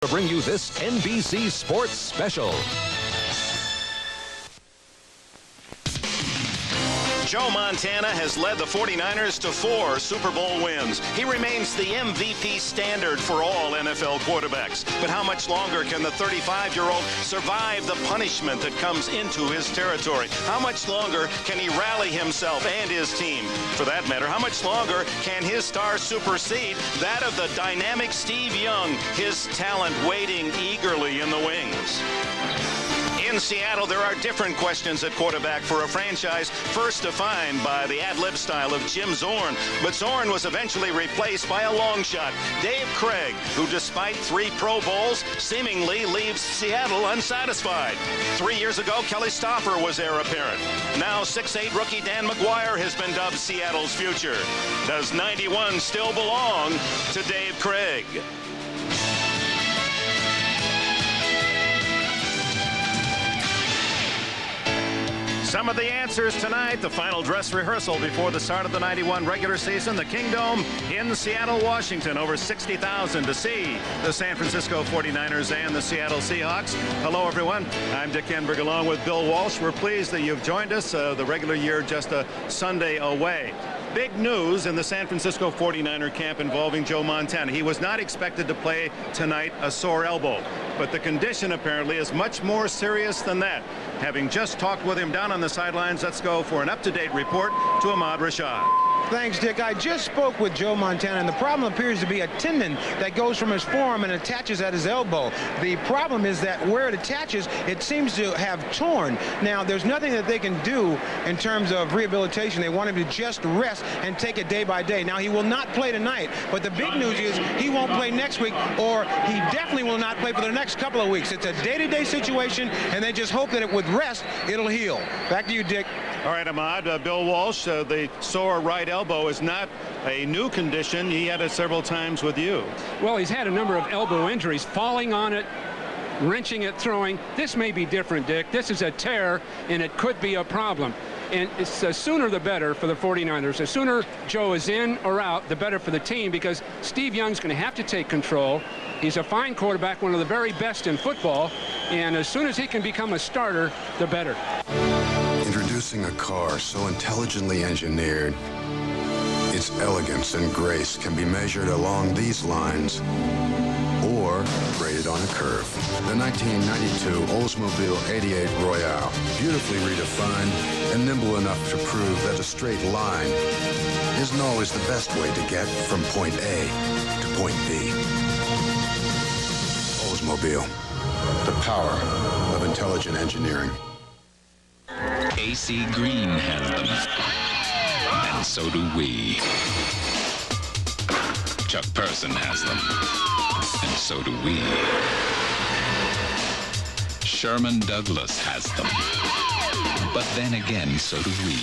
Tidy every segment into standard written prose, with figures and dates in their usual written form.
to bring you this NBC Sports Special. Joe Montana has led the 49ers to 4 Super Bowl wins. He remains the MVP standard for all NFL quarterbacks. But how much longer can the 35-year-old survive the punishment that comes into his territory? How much longer can he rally himself and his team? For that matter, how much longer can his star supersede that of the dynamic Steve Young, his talent waiting eagerly in the wings? In Seattle, there are different questions at quarterback for a franchise first defined by the ad-lib style of Jim Zorn. But Zorn was eventually replaced by a long shot, Dave Craig, who despite 3 Pro Bowls, seemingly leaves Seattle unsatisfied. 3 years ago, Kelly Stoffer was heir apparent. Now 6'8" rookie Dan McGuire has been dubbed Seattle's future. Does 91 still belong to Dave Craig? Some of the answers tonight, the final dress rehearsal before the start of the 91 regular season, the Kingdome in Seattle, Washington. Over 60,000 to see the San Francisco 49ers and the Seattle Seahawks. Hello, everyone. I'm Dick Enberg along with Bill Walsh. We're pleased that you've joined us. The regular year just a Sunday away. Big news in the San Francisco 49er camp involving Joe Montana. He was not expected to play tonight, a sore elbow. But the condition apparently is much more serious than that. Having just talked with him down on the sidelines, let's go for an up-to-date report to Ahmad Rashad. Thanks, Dick. I just spoke with Joe Montana, and the problem appears to be a tendon that goes from his forearm and attaches at his elbow. The problem is that where it attaches, it seems to have torn. Now, there's nothing that they can do in terms of rehabilitation. They want him to just rest and take it day by day. Now, he will not play tonight, but the big news is he won't play next week, or he definitely will not play for the next couple of weeks. It's a day-to-day situation, and they just hope that with rest, it'll heal. Back to you, Dick. All right, Ahmad. Bill Walsh, the sore right elbow is not a new condition. He had it several times with you. Well, he's had a number of elbow injuries, falling on it, wrenching it, throwing. This may be different, Dick. This is a tear, and it could be a problem. And it's the sooner the better for the 49ers. The sooner Joe is in or out, the better for the team, because Steve Young's going to have to take control. He's a fine quarterback, one of the very best in football, and as soon as he can become a starter, the better. Introducing a car so intelligently engineered, its elegance and grace can be measured along these lines or rated on a curve. The 1992 Oldsmobile 88 Royale, beautifully redefined and nimble enough to prove that a straight line isn't always the best way to get from point A to point B. Oldsmobile, the power of intelligent engineering. AC Green has them, and so do we. Chuck Person has them, and so do we. Sherman Douglas has them, but then again, so do we.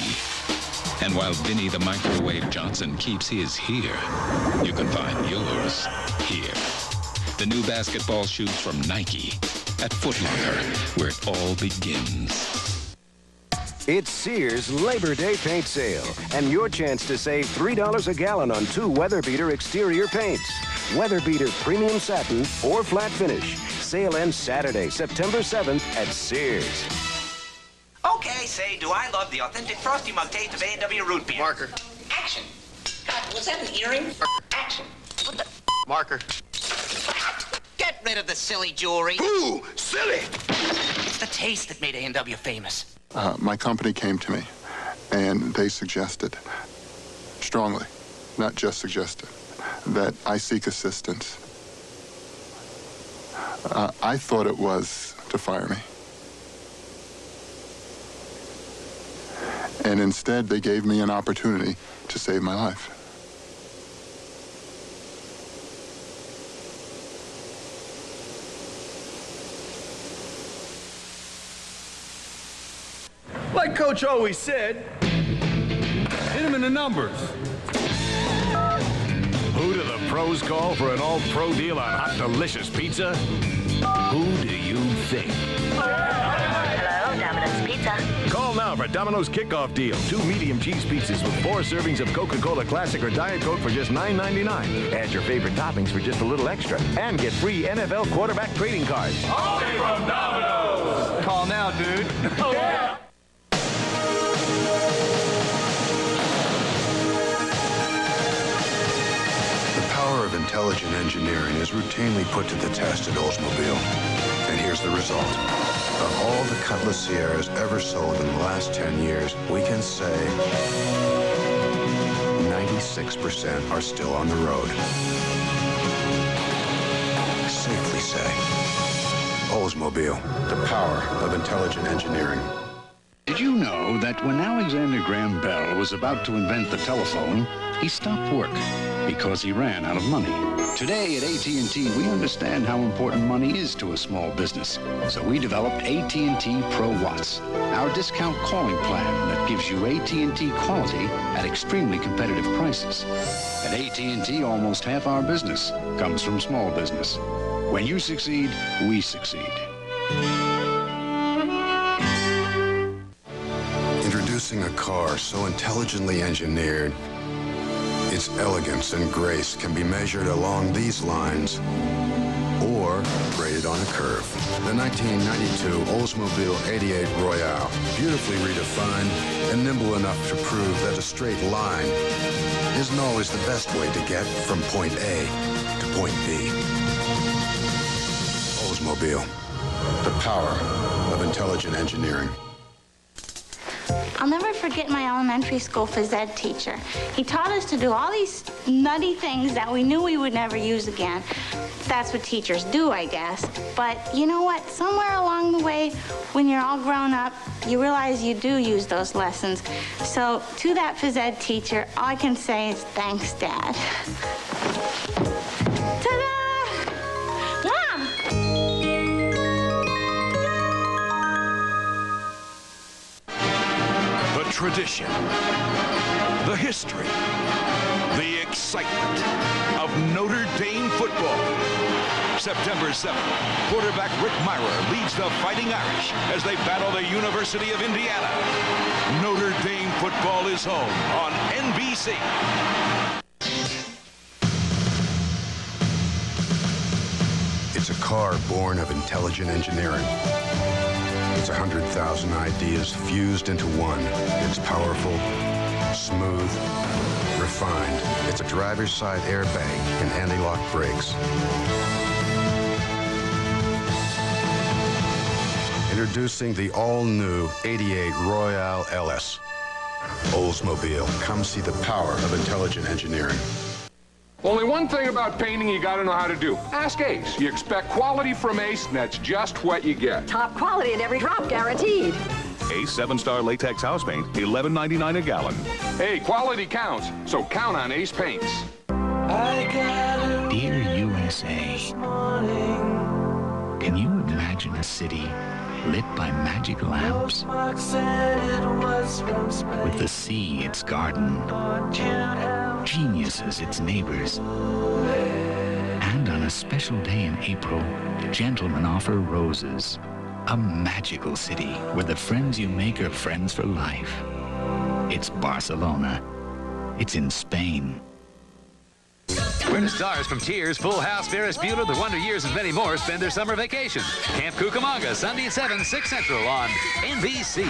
And while Vinny the Microwave Johnson keeps his here, you can find yours here. The new basketball shoes from Nike at Foot Locker, where it all begins. It's Sears Labor Day paint sale, and your chance to save $3 a gallon on 2 Weatherbeater exterior paints. Weatherbeater Premium Satin or Flat Finish. Sale ends Saturday, September 7th at Sears. Okay, say, do I love the authentic Frosty Mug taste of A&W root beer? Marker. Action. God, was that an earring? Action. What the? Marker. Get rid of the silly jewelry. Ooh, silly! It's the taste that made A&W famous. My company came to me, and they suggested, strongly, not just suggested, that I seek assistance. I thought it was to fire me. And instead, they gave me an opportunity to save my life. Like Coach always said, hit him in the numbers. Who do the pros call for an all-pro deal on hot, delicious pizza? Who do you think? Hello, Domino's Pizza. Call now now for Domino's kickoff deal. 2 medium cheese pizzas with 4 servings of Coca-Cola Classic or Diet Coke for just $9.99. Add your favorite toppings for just a little extra. And get free NFL quarterback trading cards. Only from Domino's. Call now, dude. Oh, yeah. The power of intelligent engineering is routinely put to the test at Oldsmobile. And here's the result. Of all the Cutlass Sierras ever sold in the last 10 years, we can say 96% are still on the road. Safely say, Oldsmobile, the power of intelligent engineering. Did you know that when Alexander Graham Bell was about to invent the telephone, he stopped work because he ran out of money? Today at AT&T, we understand how important money is to a small business. So we developed AT&T Pro Watts, our discount calling plan that gives you AT&T quality at extremely competitive prices. At AT&T, almost half our business comes from small business. When you succeed, we succeed. Introducing a car so intelligently engineered, its elegance and grace can be measured along these lines or graded on a curve. The 1992 Oldsmobile 88 Royale, beautifully redefined and nimble enough to prove that a straight line isn't always the best way to get from point A to point B. Oldsmobile, the power of intelligent engineering. I'll never forget my elementary school phys ed teacher. He taught us to do all these nutty things that we knew we would never use again. That's what teachers do, I guess. But you know what? Somewhere along the way, when you're all grown up, you realize you do use those lessons. So to that phys ed teacher, all I can say is thanks, Dad. Ta-da! Mom! The tradition, the history, the excitement of Notre Dame football. September 7th, quarterback Rick Myrer leads the Fighting Irish as they battle the University of Indiana. Notre Dame football is home on NBC. It's a car born of intelligent engineering. It's 100,000 ideas fused into one. It's powerful, smooth, refined. It's a driver's side airbag and anti-lock brakes. Introducing the all-new 88 Royale LS. Oldsmobile, come see the power of intelligent engineering. Only one thing about painting you gotta know how to do. Ask Ace. You expect quality from Ace, and that's just what you get. Top quality at every drop, guaranteed. Ace 7-star latex house paint, $11.99 a gallon. Hey, quality counts, so count on Ace Paints. Dear USA, can you imagine a city lit by magic lamps? With the sea its garden, geniuses its neighbors. And on a special day in April, gentlemen offer roses. A magical city where the friends you make are friends for life. It's Barcelona. It's in Spain. Where do stars from Cheers, Full House, Ferris Bueller, The Wonder Years, and many more spend their summer vacation? Camp Cucamonga, Sunday at 7, 6 Central on NBC.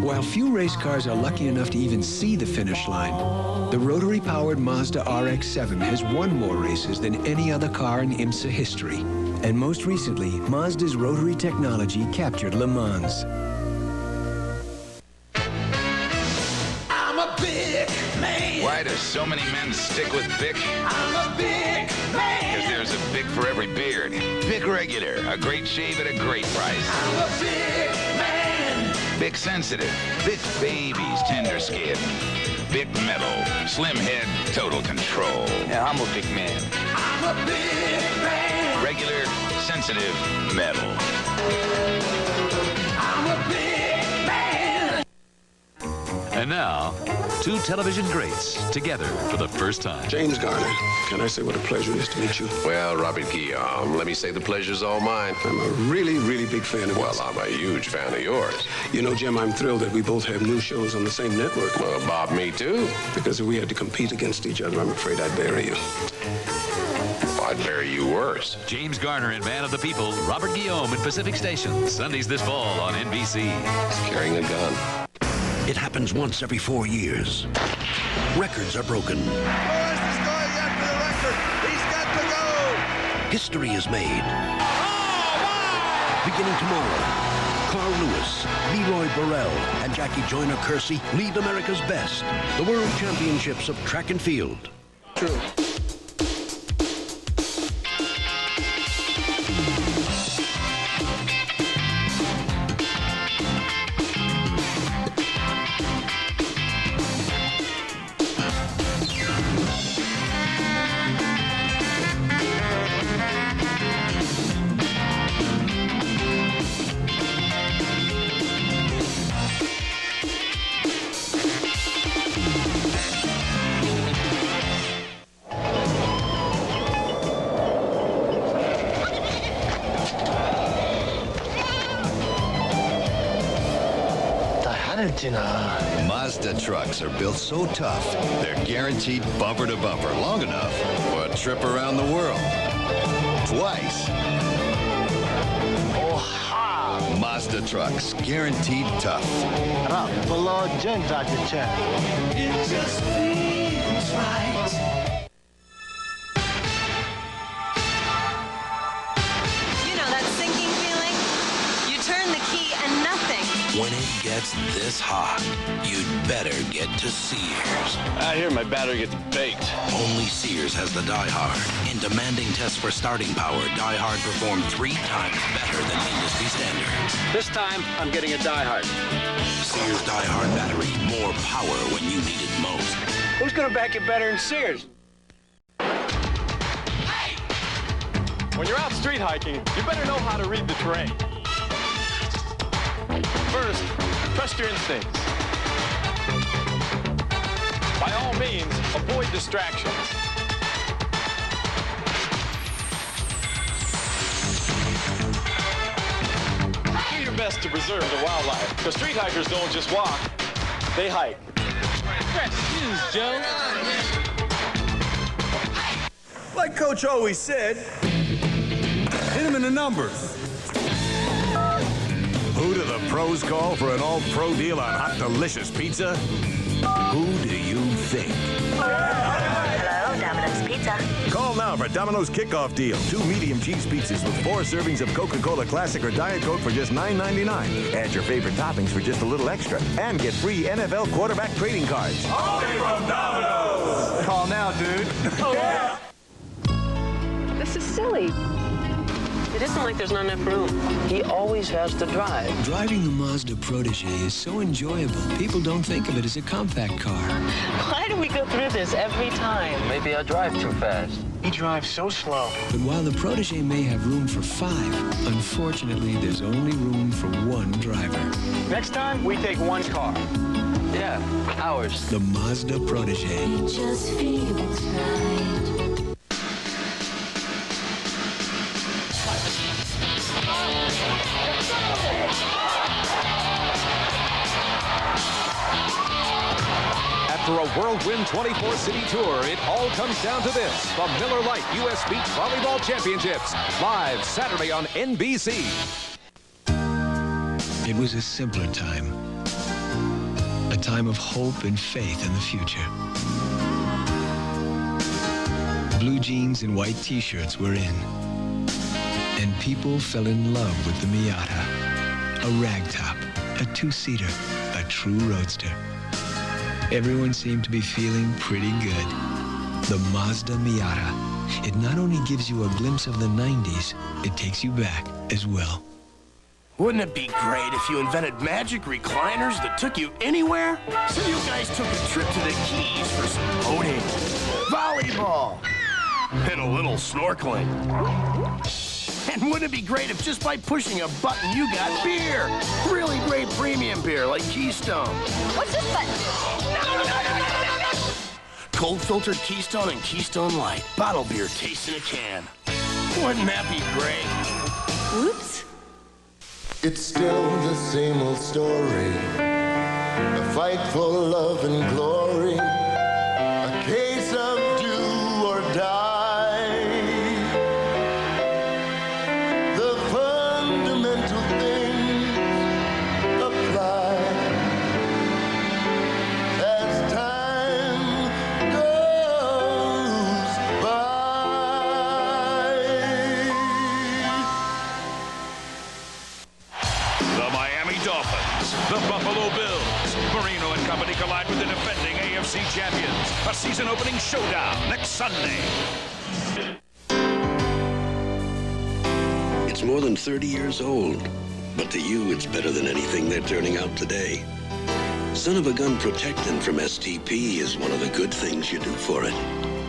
While few race cars are lucky enough to even see the finish line, the rotary-powered Mazda RX-7 has won more races than any other car in IMSA history. And most recently, Mazda's rotary technology captured Le Mans. I'm a big man. Why do so many men stick with Bic? I'm a big man. Because there's a Bic for every beard. Bic Regular, a great shave at a great price. I'm a big man. Bic Sensitive, Bic Baby's tender skin. Bic Metal, slim head, total control. Yeah, I'm a big man. I'm a big man. Regular, sensitive, metal. I'm a big man. And now, two television greats together for the first time. James Garner, can I say what a pleasure it is to meet you? Well, Robert Guillaume, let me say the pleasure's all mine. I'm a really, really big fan of yours. Well, I'm a huge fan of yours. You know, Jim, I'm thrilled that we both have new shows on the same network. Well, Bob, me too. Because if we had to compete against each other, I'm afraid I'd bury you. I'd bury you worse. James Garner in Man of the People, Robert Guillaume in Pacific Station, Sundays this fall on NBC. He's carrying a gun. It happens once every 4 years. Records are broken. Lewis is going after the record. He's got to go. History is made. Beginning tomorrow, Carl Lewis, Leroy Burrell, and Jackie Joyner-Kersee lead America's best. The World Championships of Track and Field. True. Mazda trucks are built so tough, they're guaranteed bumper to bumper long enough for a trip around the world. Twice. Oha! Mazda trucks, guaranteed tough. It just feels right. You know that sinking feeling? You turn the key and nothing. When it gets this hot, you'd better get to Sears. I hear my battery gets baked. Only Sears has the Die Hard. In demanding tests for starting power, Die Hard performed 3 times better than industry standard. This time, I'm getting a Die Hard. Sears Die Hard battery. More power when you need it most. Who's gonna back it better than Sears? Hey! When you're out street hiking, you better know how to read the terrain. First, trust your instincts. By all means, avoid distractions. Do your best to preserve the wildlife, because street hikers don't just walk, they hike. Fresh shoes, Joe. Like Coach always said, hit him in the numbers. Who do the pros call for an all-pro deal on hot, delicious pizza? Who do you think? Hello, Domino's Pizza. Call now for Domino's kickoff deal. 2 medium cheese pizzas with 4 servings of Coca-Cola Classic or Diet Coke for just $9.99. Add your favorite toppings for just a little extra. And get free NFL quarterback trading cards. Only from Domino's! Call now, dude. Oh, yeah. This is silly. It isn't like there's not enough room. He always has to drive. Driving the Mazda Protege is so enjoyable, people don't think of it as a compact car. Why do we go through this every time? Maybe I drive too fast. He drives so slow. But while the Protege may have room for 5, unfortunately, there's only room for 1 driver. Next time, we take 1 car. Yeah, ours. The Mazda Protege. It just feels right. After a whirlwind 24-city tour, it all comes down to this. The Miller Lite U.S. Beach Volleyball Championships, live Saturday on NBC. It was a simpler time. A time of hope and faith in the future. Blue jeans and white t-shirts were in. And people fell in love with the Miata. A ragtop, a 2-seater, a true roadster. Everyone seemed to be feeling pretty good. The Mazda Miata. It not only gives you a glimpse of the 90s, it takes you back as well. Wouldn't it be great if you invented magic recliners that took you anywhere? So you guys took a trip to the Keys for some boating, volleyball, and a little snorkeling. And wouldn't it be great if just by pushing a button you got beer? Really great premium beer like Keystone. What's this button? Cold filtered Keystone and Keystone Light. Bottle beer tastes in a can. Wouldn't that be great? Oops. It's still the same old story. A fight for love and glory. A case of do or die. The fundamental things apply. As time goes by. The Miami Dolphins, the Buffalo Bills. Marino and company collide with the defending AFC champions. A season-opening showdown next Sunday. It's more than 30 years old, but to you, it's better than anything they're turning out today. Son of a Gun Protectant from STP is one of the good things you do for it.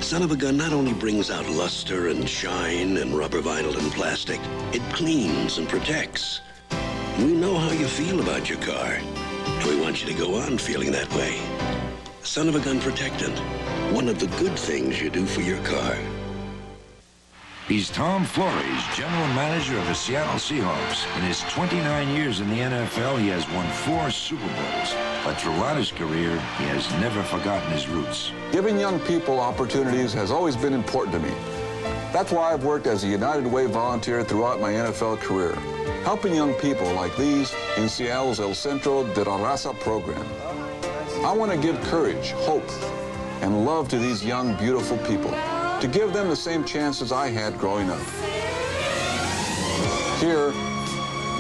Son of a Gun not only brings out luster and shine and rubber vinyl and plastic, it cleans and protects. We know how you feel about your car, and we want you to go on feeling that way. Son of a Gun Protectant, one of the good things you do for your car. He's Tom Flores, general manager of the Seattle Seahawks. In his 29 years in the NFL, he has won 4 Super Bowls. But throughout his career, he has never forgotten his roots. Giving young people opportunities has always been important to me. That's why I've worked as a United Way volunteer throughout my NFL career, helping young people like these in Seattle's El Centro de la Raza program. I want to give courage, hope, and love to these young, beautiful people, to give them the same chances I had growing up. Here,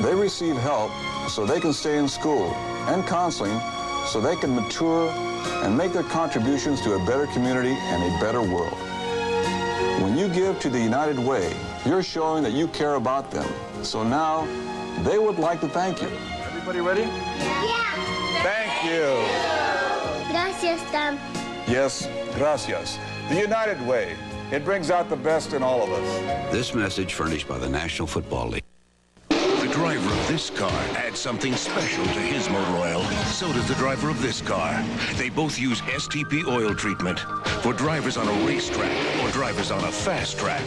they receive help so they can stay in school, and counseling so they can mature and make their contributions to a better community and a better world. When you give to the United Way, you're showing that you care about them. So now, they would like to thank you. Everybody ready? Yeah. Thank you. Gracias, Tom. Yes, gracias. The United Way. It brings out the best in all of us. This message furnished by the National Football League. The driver of this car adds something special to his motor oil. So does the driver of this car. They both use STP oil treatment for drivers on a racetrack or drivers on a fast track.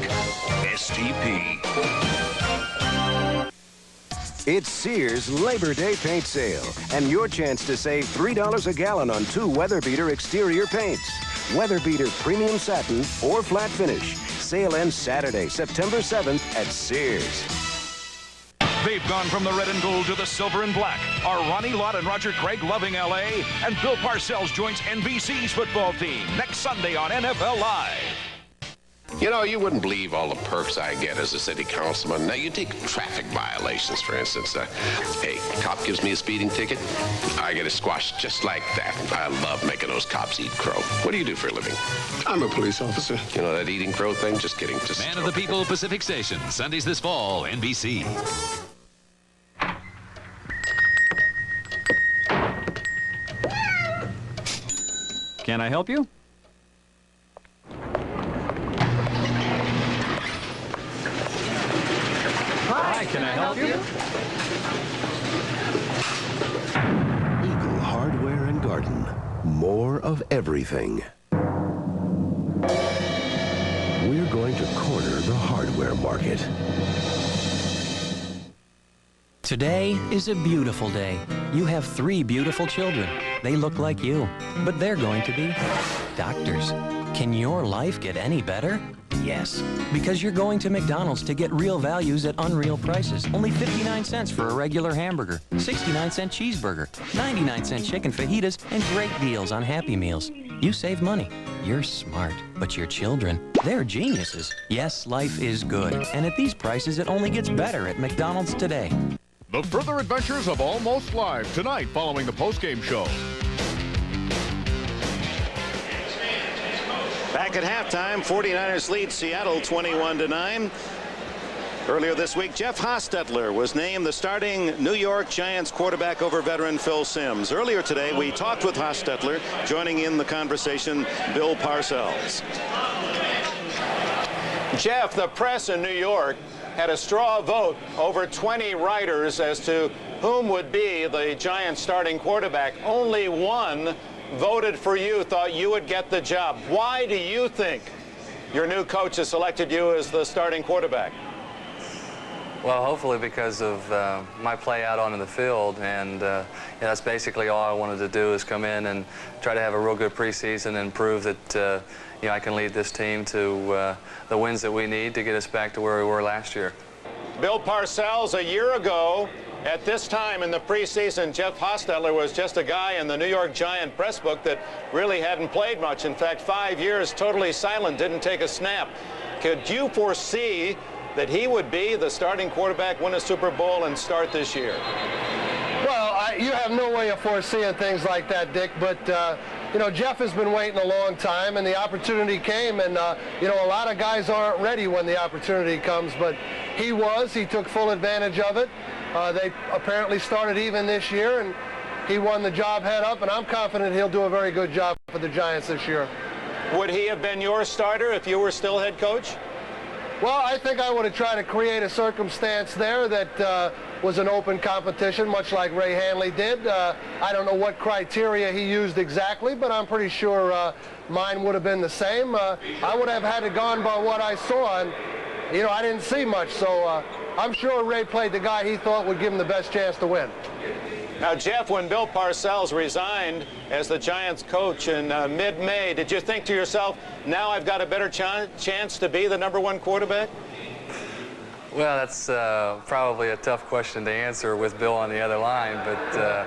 STP. It's Sears Labor Day paint sale, and your chance to save $3 a gallon on 2 Weatherbeater exterior paints. Weatherbeater Premium Satin or Flat Finish. Sale ends Saturday, September 7th at Sears. They've gone from the red and gold to the silver and black. Are Ronnie Lott and Roger Craig loving L.A.? And Bill Parcells joins NBC's football team next Sunday on NFL Live. You know, you wouldn't believe all the perks I get as a city councilman. Now, you take traffic violations, for instance. Hey, cop gives me a speeding ticket, I get it squashed just like that. I love making those cops eat crow. What do you do for a living? I'm a police officer. You know that eating crow thing? Just kidding. Just Man of the People Pacific Station, Sundays this fall, NBC. Can I help you? Hi, can I help you? Eagle Hardware and Garden. More of everything. We're going to corner the hardware market. Today is a beautiful day. You have 3 beautiful children. They look like you, but they're going to be doctors. Can your life get any better? Yes, because you're going to McDonald's to get real values at unreal prices. Only 59 cents for a regular hamburger, 69-cent cheeseburger, 99-cent chicken fajitas, and great deals on Happy Meals. You save money. You're smart. But your children, they're geniuses. Yes, life is good. And at these prices, it only gets better at McDonald's today. The further adventures of Almost Live tonight following the postgame show. Back at halftime, 49ers lead Seattle 21-9. Earlier this week, Jeff Hostetler was named the starting New York Giants quarterback over veteran Phil Simms. Earlier today, we talked with Hostetler. Joining in the conversation, Bill Parcells. Jeff, the press in New York had a straw vote, over 20 writers, as to whom would be the Giants' starting quarterback. Only one voted for you, thought you would get the job. Why do you think your new coach has selected you as the starting quarterback? Well, hopefully because of my play out onto the field, and that's basically all I wanted to do, is come in and try to have a real good preseason and prove that I can lead this team to the wins that we need to get us back to where we were last year. Bill Parcells, a year ago at this time in the preseason, Jeff Hostetler was just a guy in the New York Giant press book that really hadn't played much. In fact, 5 years totally silent, didn't take a snap. Could you foresee that he would be the starting quarterback, win a Super Bowl, and start this year? Well, you have no way of foreseeing things like that, Dick, but Jeff has been waiting a long time, and the opportunity came, and a lot of guys aren't ready when the opportunity comes, but he took full advantage of it. They apparently started even this year, and he won the job head up, and I'm confident he'll do a very good job for the Giants this year. Would he have been your starter if you were still head coach? Well, I think I would have tried to create a circumstance there that was an open competition, much like Ray Hanley did. I don't know what criteria he used exactly, but I'm pretty sure mine would have been the same. I would have had to gone by what I saw, and I didn't see much, so I'm sure Ray played the guy he thought would give him the best chance to win. Now, Jeff, when Bill Parcells resigned as the Giants coach in mid-May, did you think to yourself, now I've got a better chance to be the #1 quarterback? Well, that's probably a tough question to answer with Bill on the other line, but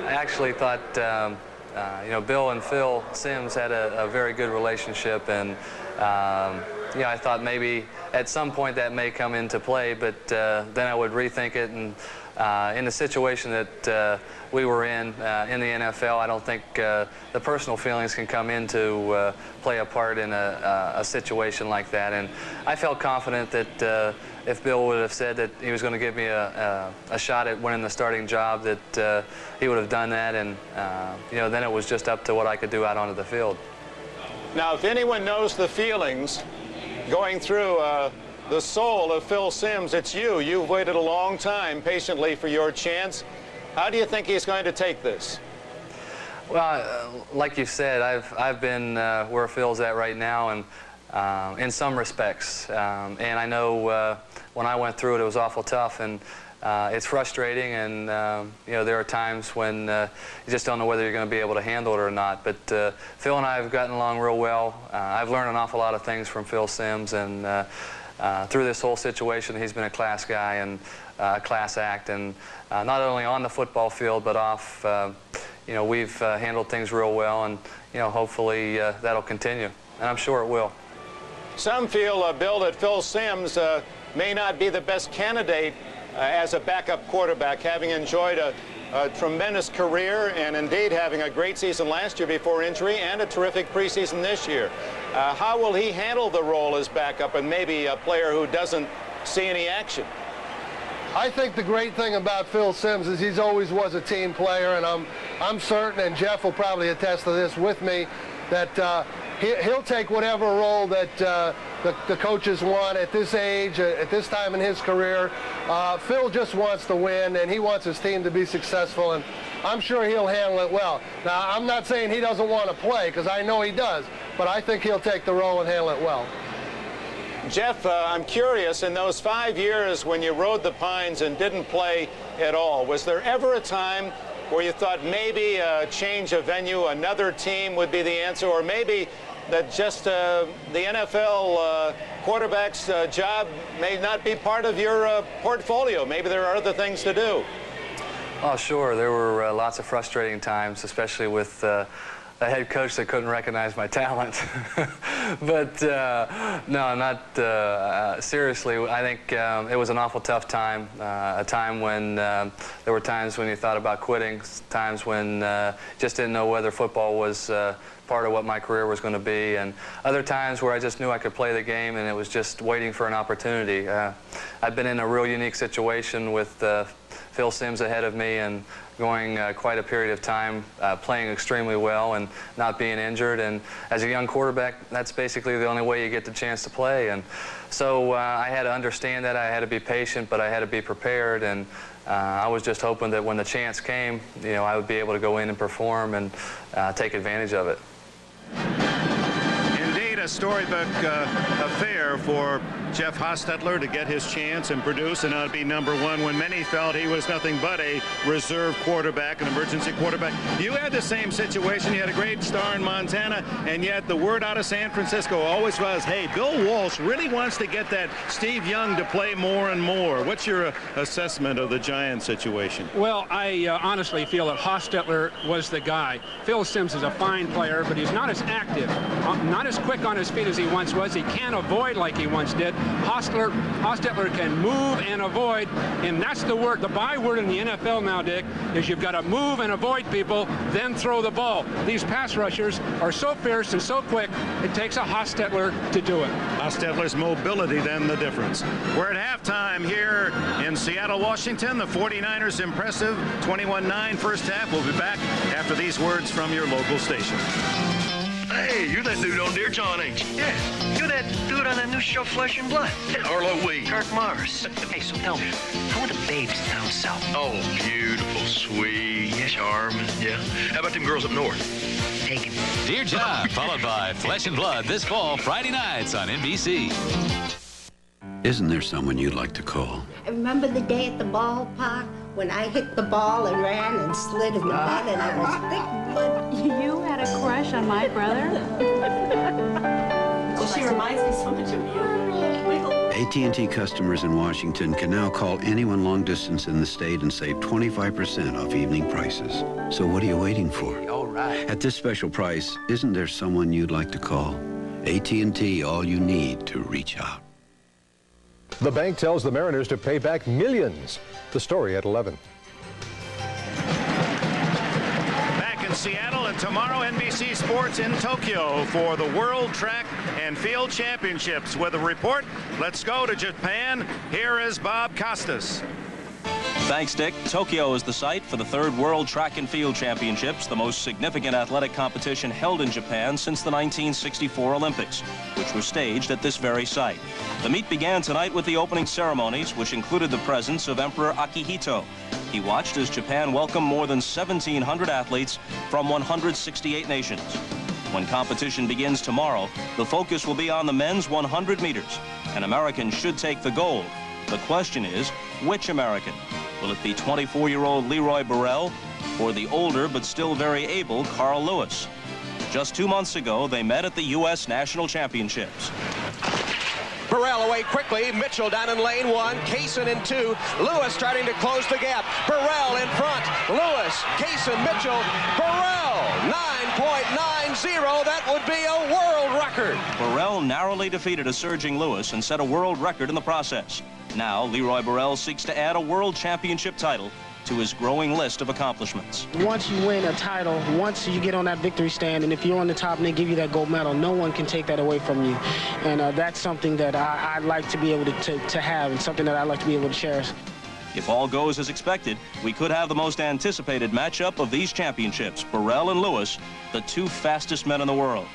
I actually thought, Bill and Phil Simms had a very good relationship, and I thought maybe at some point that may come into play, but then I would rethink it, and in the situation that we were in the NFL, I don't think the personal feelings can come into play a part in a situation like that. And I felt confident that if Bill would have said that he was going to give me a shot at winning the starting job, that he would have done that, and then it was just up to what I could do out onto the field. Now, if anyone knows the feelings going through the soul of Phil Simms, it's you. You've waited a long time patiently for your chance. How do you think he's going to take this? Well, like you said, I've been where Phil's at right now, and in some respects, and I know when I went through it, it was awful tough, and it's frustrating, and there are times when you just don't know whether you're going to be able to handle it or not. But Phil and I have gotten along real well. I've learned an awful lot of things from Phil Simms, and through this whole situation, he's been a class guy and a class act, and not only on the football field but off. We've handled things real well, and hopefully that'll continue, and I'm sure it will. Some feel, Bill, that Phil Simms may not be the best candidate as a backup quarterback, having enjoyed a tremendous career and indeed having a great season last year before injury and a terrific preseason this year. How will he handle the role as backup and maybe a player who doesn't see any action? I think the great thing about Phil Simms is he's always was a team player, and I'm certain, and Jeff will probably attest to this with me, that he'll take whatever role that the coaches want at this age, at this time in his career. Phil just wants to win, and he wants his team to be successful, and I'm sure he'll handle it well. Now, I'm not saying he doesn't want to play, because I know he does, but I think he'll take the role and handle it well. Jeff, I'm curious, in those 5 years when you rode the pines and didn't play at all, was there ever a time where you thought maybe a change of venue, another team would be the answer, or maybe that just the NFL quarterback's job may not be part of your portfolio? Maybe there are other things to do. Oh, sure. There were lots of frustrating times, especially with a head coach that couldn't recognize my talent. But no, not seriously. I think it was an awful tough time, a time when there were times when you thought about quitting, times when you just didn't know whether football was part of what my career was going to be, and other times where I just knew I could play the game and it was just waiting for an opportunity. I've been in a real unique situation with Phil Simms ahead of me and going quite a period of time playing extremely well and not being injured. And as a young quarterback, that's basically the only way you get the chance to play. And so I had to understand that. I had to be patient, but I had to be prepared. And I was just hoping that when the chance came, you know, I would be able to go in and perform and take advantage of it. Indeed, a storybook affair for Jeff Hostetler to get his chance and produce and not be #1 when many felt he was nothing but a reserve quarterback, an emergency quarterback. You had the same situation. You had a great star in Montana, and yet the word out of San Francisco always was, hey, Bill Walsh really wants to get that Steve Young to play more and more. What's your assessment of the Giants situation? Well, I honestly feel that Hostetler was the guy. Phil Simms is a fine player, but he's not as active, not as quick on his feet as he once was. He can't avoid like he once did. Hostetler can move and avoid, and that's the word, the byword in the NFL now, Dick, is you've got to move and avoid people, then throw the ball. These pass rushers are so fierce and so quick, it takes a Hostetler to do it. Hostetler's mobility, then, the difference. We're at halftime here in Seattle, Washington. The 49ers impressive, 21-9 first half. We'll be back after these words from your local station. Hey, you're that dude on Dear John, ain't you? Yeah, you're that dude on that new show, Flesh and Blood. Yeah, Arlo Weed. Kirk Morris. Hey, so tell me, how are the babes down south? Oh, beautiful, sweet, charming, yeah. How about them girls up north? Taken. Dear John, followed by Flesh and Blood this fall, Friday nights on NBC. Isn't there someone you'd like to call? I remember the day at the ballpark when I hit the ball and ran and slid in the mud and I was thick mud. You had a crush on my brother? She reminds me so much of you. AT&T customers in Washington can now call anyone long distance in the state and save 25% off evening prices. So what are you waiting for? All right. At this special price, isn't there someone you'd like to call? AT&T, all you need to reach out. The bank tells the Mariners to pay back millions. The story at 11. Back in Seattle, and tomorrow NBC Sports in Tokyo for the World Track and Field Championships. With a report, let's go to Japan. Here is Bob Costas. Thanks, Dick. Tokyo is the site for the 3rd World Track and Field Championships, the most significant athletic competition held in Japan since the 1964 Olympics, which were staged at this very site. The meet began tonight with the opening ceremonies, which included the presence of Emperor Akihito. He watched as Japan welcomed more than 1,700 athletes from 168 nations. When competition begins tomorrow, the focus will be on the men's 100 meters. An American should take the gold. The question is, which American? Will it be 24-year-old Leroy Burrell or the older but still very able Carl Lewis? Just 2 months ago, they met at the U.S. National Championships. Burrell away quickly. Mitchell down in lane 1. Kaysen in 2. Lewis starting to close the gap. Burrell in front. Lewis, Kaysen, Mitchell. Burrell, 9.90. That would be a world record. Burrell narrowly defeated a surging Lewis and set a world record in the process. Now, Leroy Burrell seeks to add a world championship title to his growing list of accomplishments. Once you win a title, once you get on that victory stand, and if you're on the top and they give you that gold medal, no one can take that away from you. And that's something that I'd like to be able to have, and something that I'd like to be able to cherish. If all goes as expected, we could have the most anticipated matchup of these championships, Burrell and Lewis, the 2 fastest men in the world.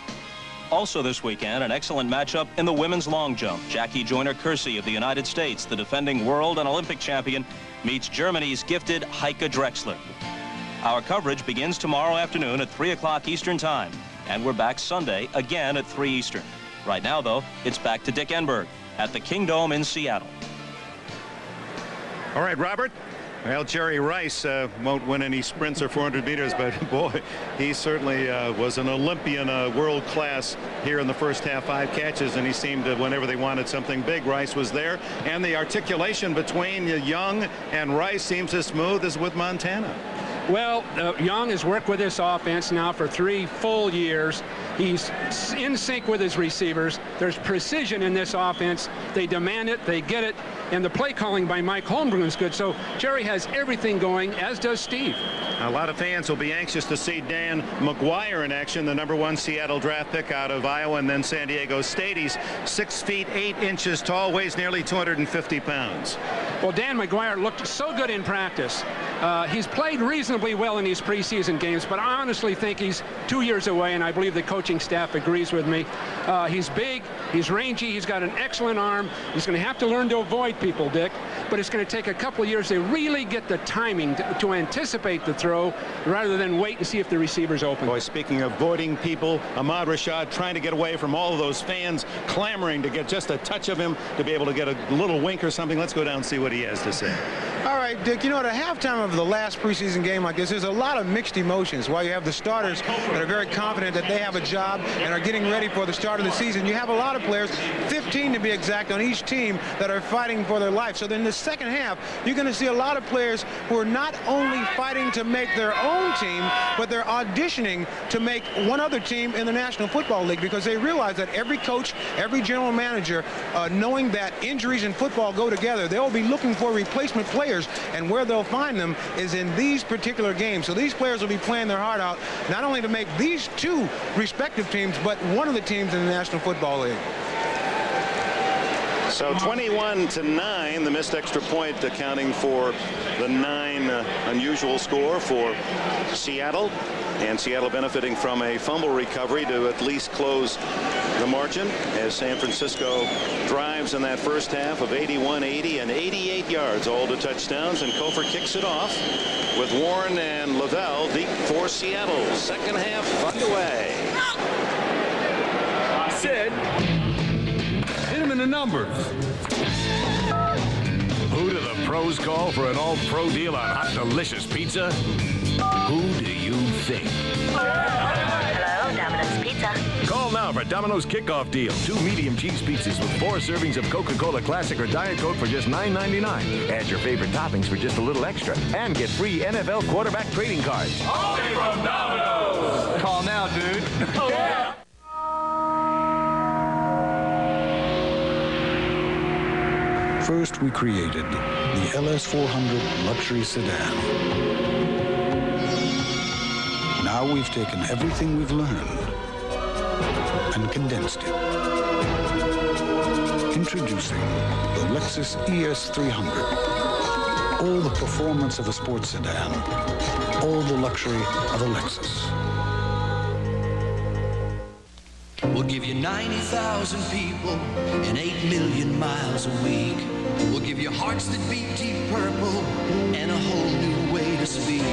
Also this weekend, an excellent matchup in the women's long jump. Jackie Joyner-Kersee of the United States, the defending world and Olympic champion, meets Germany's gifted Heike Drexler. Our coverage begins tomorrow afternoon at 3 o'clock Eastern Time, and we're back Sunday again at 3 Eastern. Right now, though, it's back to Dick Enberg at the Kingdome in Seattle. All right, Robert. Well, Jerry Rice won't win any sprints or 400 meters, but boy, he certainly was an Olympian, world class here in the first half. 5 catches, and he seemed to, whenever they wanted something big, Rice was there. And the articulation between Young and Rice seems as smooth as with Montana. Well, Young has worked with this offense now for 3 full years. He's in sync with his receivers. There's precision in this offense. They demand it, they get it, and the play calling by Mike Holmgren is good. So Jerry has everything going, as does Steve. A lot of fans will be anxious to see Dan McGuire in action, the #1 Seattle draft pick out of Iowa and then San Diego State. He's 6 feet 8 inches tall, weighs nearly 250 pounds. Well, Dan McGuire looked so good in practice. He's played reasonably well in these preseason games, but I honestly think he's 2 years away, and I believe the coaching staff agrees with me. He's big, he's rangy, he's got an excellent arm. He's going to have to learn to avoid people, Dick, but it's going to take a couple of years to really get the timing to anticipate the throw rather than wait and see if the receiver's open. Boy, speaking of avoiding people, Ahmad Rashad trying to get away from all of those fans clamoring to get just a touch of him to be able to get a little wink or something. Let's go down and see what he has to say. All right, Dick, you know, at a halftime of the last preseason game like this, there's a lot of mixed emotions. While you have the starters that are very confident that they have a job and are getting ready for the start of the season, you have a lot of players, 15 to be exact, on each team that are fighting for their life. So then in the second half, you're going to see a lot of players who are not only fighting to make their own team, but they're auditioning to make one other team in the National Football League, because they realize that every coach, every general manager, knowing that injuries in football go together, they'll be looking for replacement players, and where they'll find them is in these particular games. So these players will be playing their heart out, not only to make these two respective teams, but one of the teams in the National Football League. So 21-9, the missed extra point accounting for the 9 unusual score for Seattle. And Seattle benefiting from a fumble recovery to at least close the margin as San Francisco drives in that first half of 81, 80, and 88 yards, all to touchdowns. And Kofor kicks it off with Warren and Lavelle deep for Seattle. Second half underway. Sid, hit him in the numbers. Who do the pros call for an all-pro deal on hot, delicious pizza? Who do you think? Hello, Domino's Pizza. Call now for Domino's kickoff deal. 2 medium cheese pizzas with 4 servings of Coca-Cola Classic or Diet Coke for just $9.99. Add your favorite toppings for just a little extra. And get free NFL quarterback trading cards. Only from Domino's. Call now, dude. Oh, yeah. First, we created the LS400 luxury sedan. Now we've taken everything we've learned and condensed it. Introducing the Lexus ES300. All the performance of a sports sedan, all the luxury of a Lexus. We'll give you 90,000 people and 8 million miles a week. We'll give you hearts that beat deep purple and a whole new way to speak.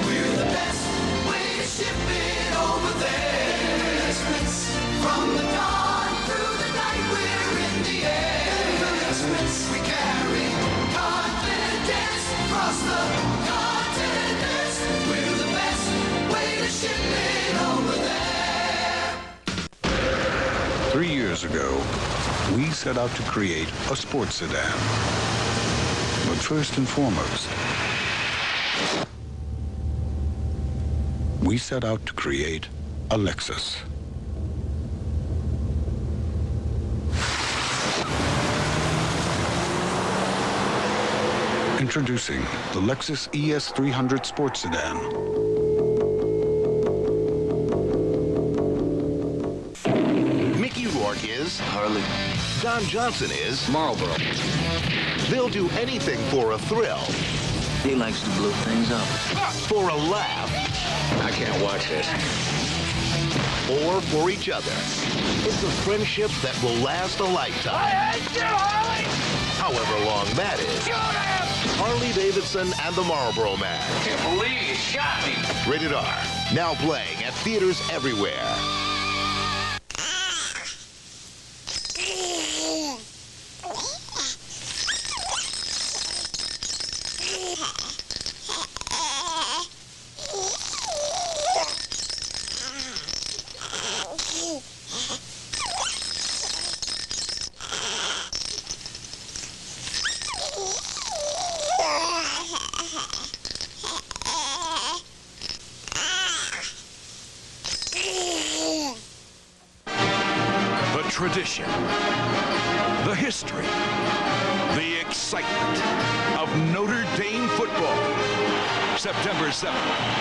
We're the best way to ship it over there. Express. From the dawn through the night, we're in the air. Express. We carry confidence across the continents. We're the best way to ship it over there. 3 years ago, we set out to create a sports sedan. But first and foremost, we set out to create a Lexus. Introducing the Lexus ES300 Sports Sedan. Mickey Rourke is Harley. Don Johnson is Marlboro. They'll do anything for a thrill. He likes to blow things up. For a laugh. I can't watch this. Or for each other. It's a friendship that will last a lifetime. I hate you, Harley! However long that is. Harley Davidson and the Marlboro Man. Can't believe you shot me. Rated R. Now playing at theaters everywhere. tradition, the history, the excitement of Notre Dame football. September 7th,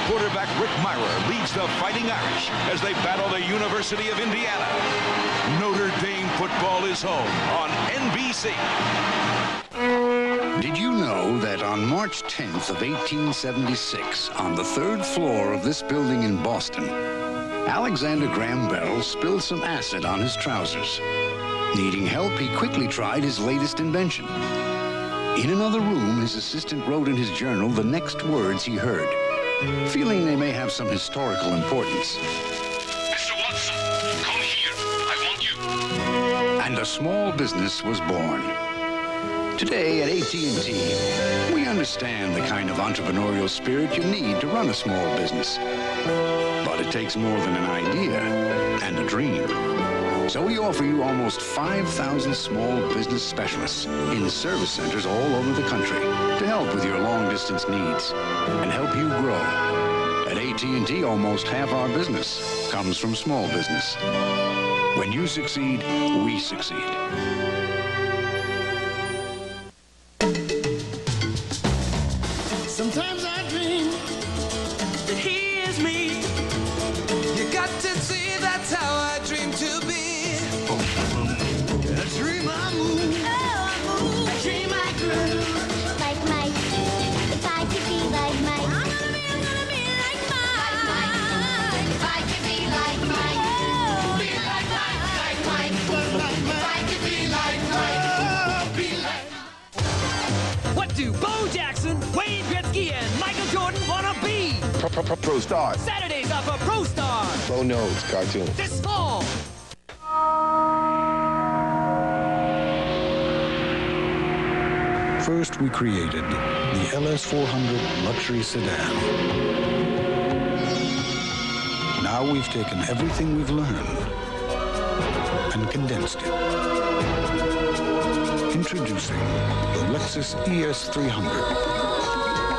quarterback Rick Myrer leads the Fighting Irish as they battle the University of Indiana. Notre Dame football is home on NBC. Did you know that on March 10th of 1876, on the 3rd floor of this building in Boston, Alexander Graham Bell spilled some acid on his trousers. Needing help, he quickly tried his latest invention. In another room, his assistant wrote in his journal the next words he heard, feeling they may have some historical importance. Mr. Watson, come here. I want you. And a small business was born. Today at AT&T, we understand the kind of entrepreneurial spirit you need to run a small business. But it takes more than an idea and a dream. So we offer you almost 5,000 small business specialists in service centers all over the country to help with your long-distance needs and help you grow. At AT&T, almost half our business comes from small business. When you succeed, we succeed. Sometimes I dream that he is me. You got to see that's how I dream to be. I dream I move. Oh, I move. I dream I groove. Like Mike. If I could be like Mike. I'm gonna be like Mike. If I could be like Mike. Oh, be like Mike. If I could be like Mike. Oh, be like. What do Bo Jackson, Wayne Gretzky, and Michael Jordan wanna be? Pro Star. Saturdays are for Pro Star. Bo knows cartoon. This fall. First, we created the LS400 luxury sedan. Now we've taken everything we've learned and condensed it. Introducing the Lexus ES300.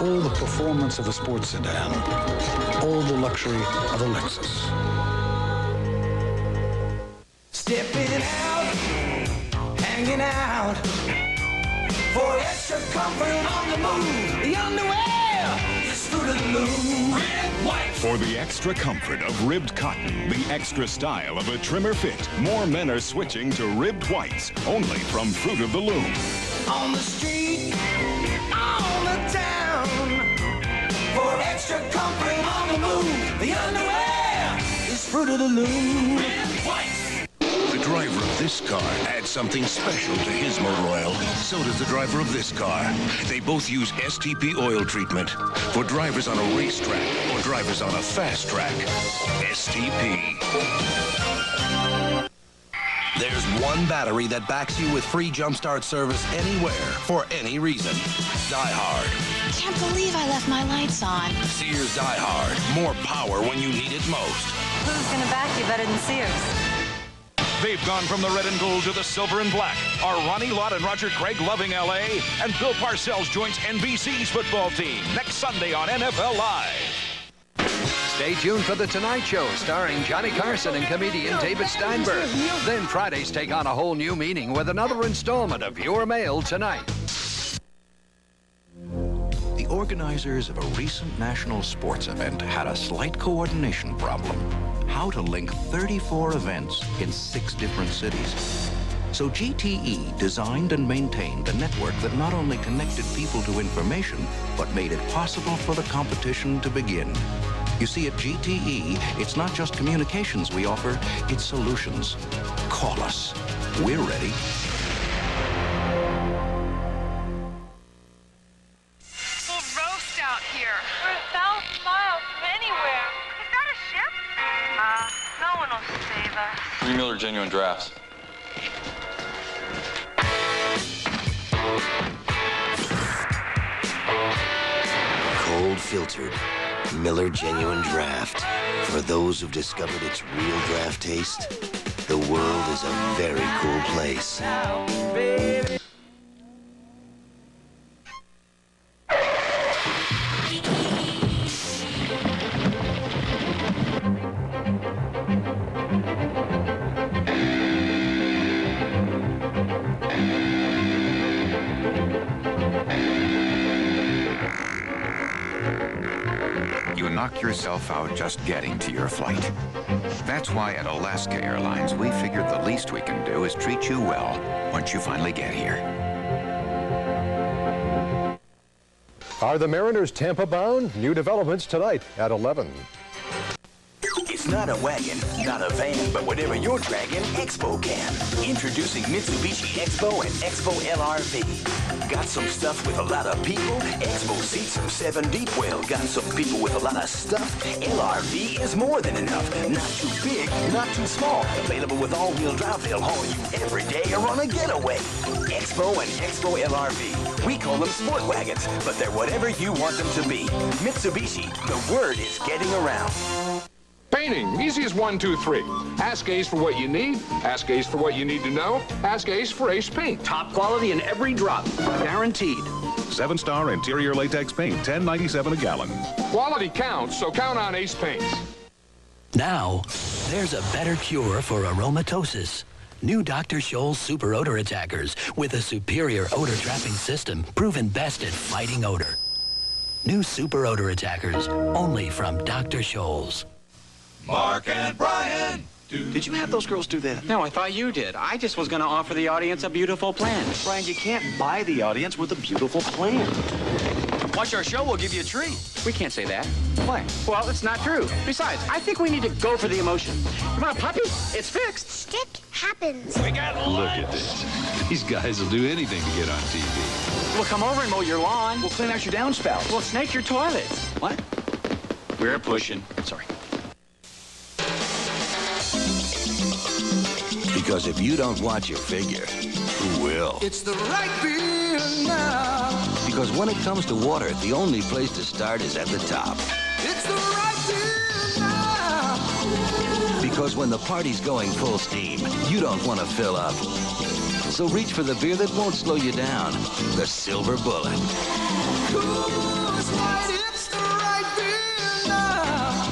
All the performance of a sports sedan, all the luxury of a Lexus. Stepping out, hanging out. For extra comfort on the move, the underwear is fruit of the loom. Red, white. For the extra comfort of ribbed cotton, the extra style of a trimmer fit, more men are switching to ribbed whites, only from Fruit of the Loom. On the street, on the town. For extra comfort on the move, the underwear is fruit of the loom. Red, white. The driver of this car adds something special to his motor oil. So does the driver of this car. They both use STP oil treatment for drivers on a racetrack or drivers on a fast track. STP. There's one battery that backs you with free jumpstart service anywhere for any reason. Die Hard. Can't believe I left my lights on. Sears Die Hard. More power when you need it most. Who's gonna back you better than Sears? They've gone from the red and gold to the silver and black. Are Ronnie Lott and Roger Craig loving L.A.? And Bill Parcells joins NBC's football team next Sunday on NFL Live. Stay tuned for The Tonight Show, starring Johnny Carson and comedian David Steinberg. Then Fridays take on a whole new meaning with another installment of Your Mail Tonight. The organizers of a recent national sports event had a slight coordination problem. How to link 34 events in 6 different cities. So GTE designed and maintained a network that not only connected people to information, but made it possible for the competition to begin. You see, at GTE, it's not just communications we offer, it's solutions. Call us. We're ready. Full roast out here. We're 1,000 miles from anywhere. Is that a ship? No one will save us. 3 Miller Genuine Drafts. Cold filtered Miller Genuine Draft. For those who've discovered its real draft taste, the world is a very cool place. knock yourself out just getting to your flight. That's why at Alaska Airlines, we figured the least we can do is treat you well once you finally get here. Are the Mariners Tampa bound? New developments tonight at 11. It's not a wagon, not a van, but whatever you're dragging, Expo can. Introducing Mitsubishi Expo and Expo LRV. Got some stuff with a lot of people? Expo seats from 7 deep. Well, got some people with a lot of stuff? LRV is more than enough. Not too big, not too small. Available with all-wheel drive, they'll haul you every day or on a getaway. Expo and Expo LRV. We call them sport wagons, but they're whatever you want them to be. Mitsubishi, the word is getting around. Painting, easy as 1, 2, 3. Ask Ace for what you need. Ask Ace for what you need to know. Ask Ace for Ace Paint. Top quality in every drop, guaranteed. 7-star interior latex paint, $10.97 a gallon. Quality counts, so count on Ace Paints. Now, there's a better cure for aromatosis. New Dr. Scholl's Super Odor Attackers with a superior odor trapping system proven best at fighting odor. New Super Odor Attackers, only from Dr. Scholl's. Mark and Brian. Did you have those girls do that? No, I thought you did. I just was going to offer the audience a beautiful plan. Brian, you can't buy the audience with a beautiful plan. Watch our show, we'll give you a treat. We can't say that. Why? Well, it's not true. Besides, I think we need to go for the emotion. Come on, puppy, it's fixed. Stick happens. We got Look at this. These guys will do anything to get on TV. We'll come over and mow your lawn. We'll clean out your downspouts. We'll snake your toilets. What? We're pushing. Sorry. Because if you don't watch your figure, who will? It's the right beer now. Because when it comes to water, the only place to start is at the top. It's the right beer now. Because when the party's going full steam, you don't want to fill up. So reach for the beer that won't slow you down. The Silver Bullet. Coors Light, it's the right beer now.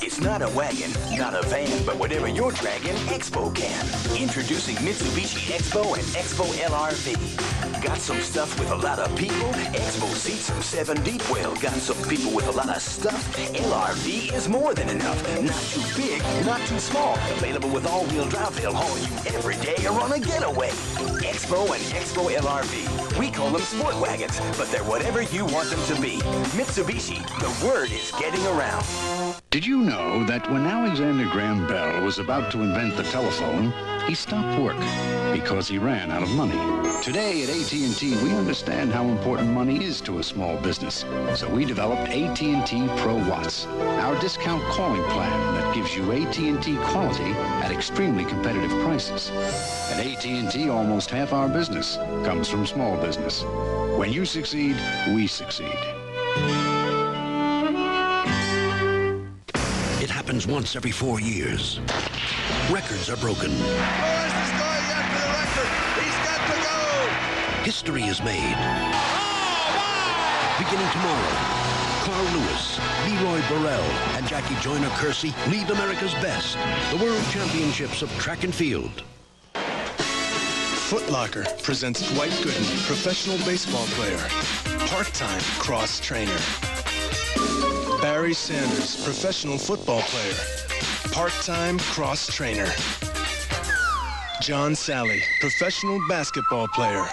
It's not a wagon, not a van, but whatever you're dragging, Expo can. Introducing Mitsubishi Expo and Expo LRV. Got some stuff with a lot of people? Expo seats from 7 deep. Well, got some people with a lot of stuff? LRV is more than enough. Not too big, not too small. Available with all-wheel drive, they'll haul you every day or on a getaway. Expo and Expo LRV. We call them sport wagons, but they're whatever you want them to be. Mitsubishi, the word is getting around. Did you know that when Alexander Graham Bell was about to invent the telephone, he stopped work because he ran out of money? Today at AT&T, we understand how important money is to a small business. So we developed AT&T Pro Watts, our discount calling plan that gives you AT&T quality at extremely competitive prices. At AT&T, almost half our business comes from small business. When you succeed, we succeed. It happens once every 4 years. Records are broken. Where's this guy yet for the record? He's got to go. History is made. Beginning tomorrow, Carl Lewis, Leroy Burrell, and Jackie Joyner-Kersee lead America's best. The World Championships of Track and Field. Foot Locker presents Dwight Gooden, professional baseball player, part-time cross trainer. Barry Sanders, professional football player, part-time cross trainer. John Sally, professional basketball player,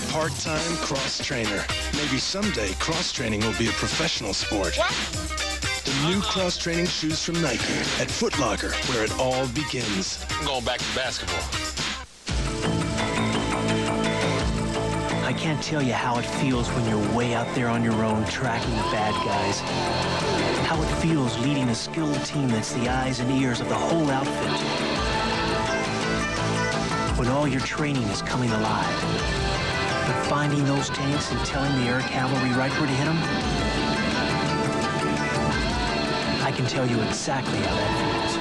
part-time cross trainer. Maybe someday cross training will be a professional sport. The new cross training shoes from Nike at Foot Locker, where it all begins. I'm going back to basketball. I can't tell you how it feels when you're way out there on your own tracking the bad guys. How it feels leading a skilled team that's the eyes and ears of the whole outfit. When all your training is coming alive. But finding those tanks and telling the air cavalry right where to hit them, I can tell you exactly how that feels.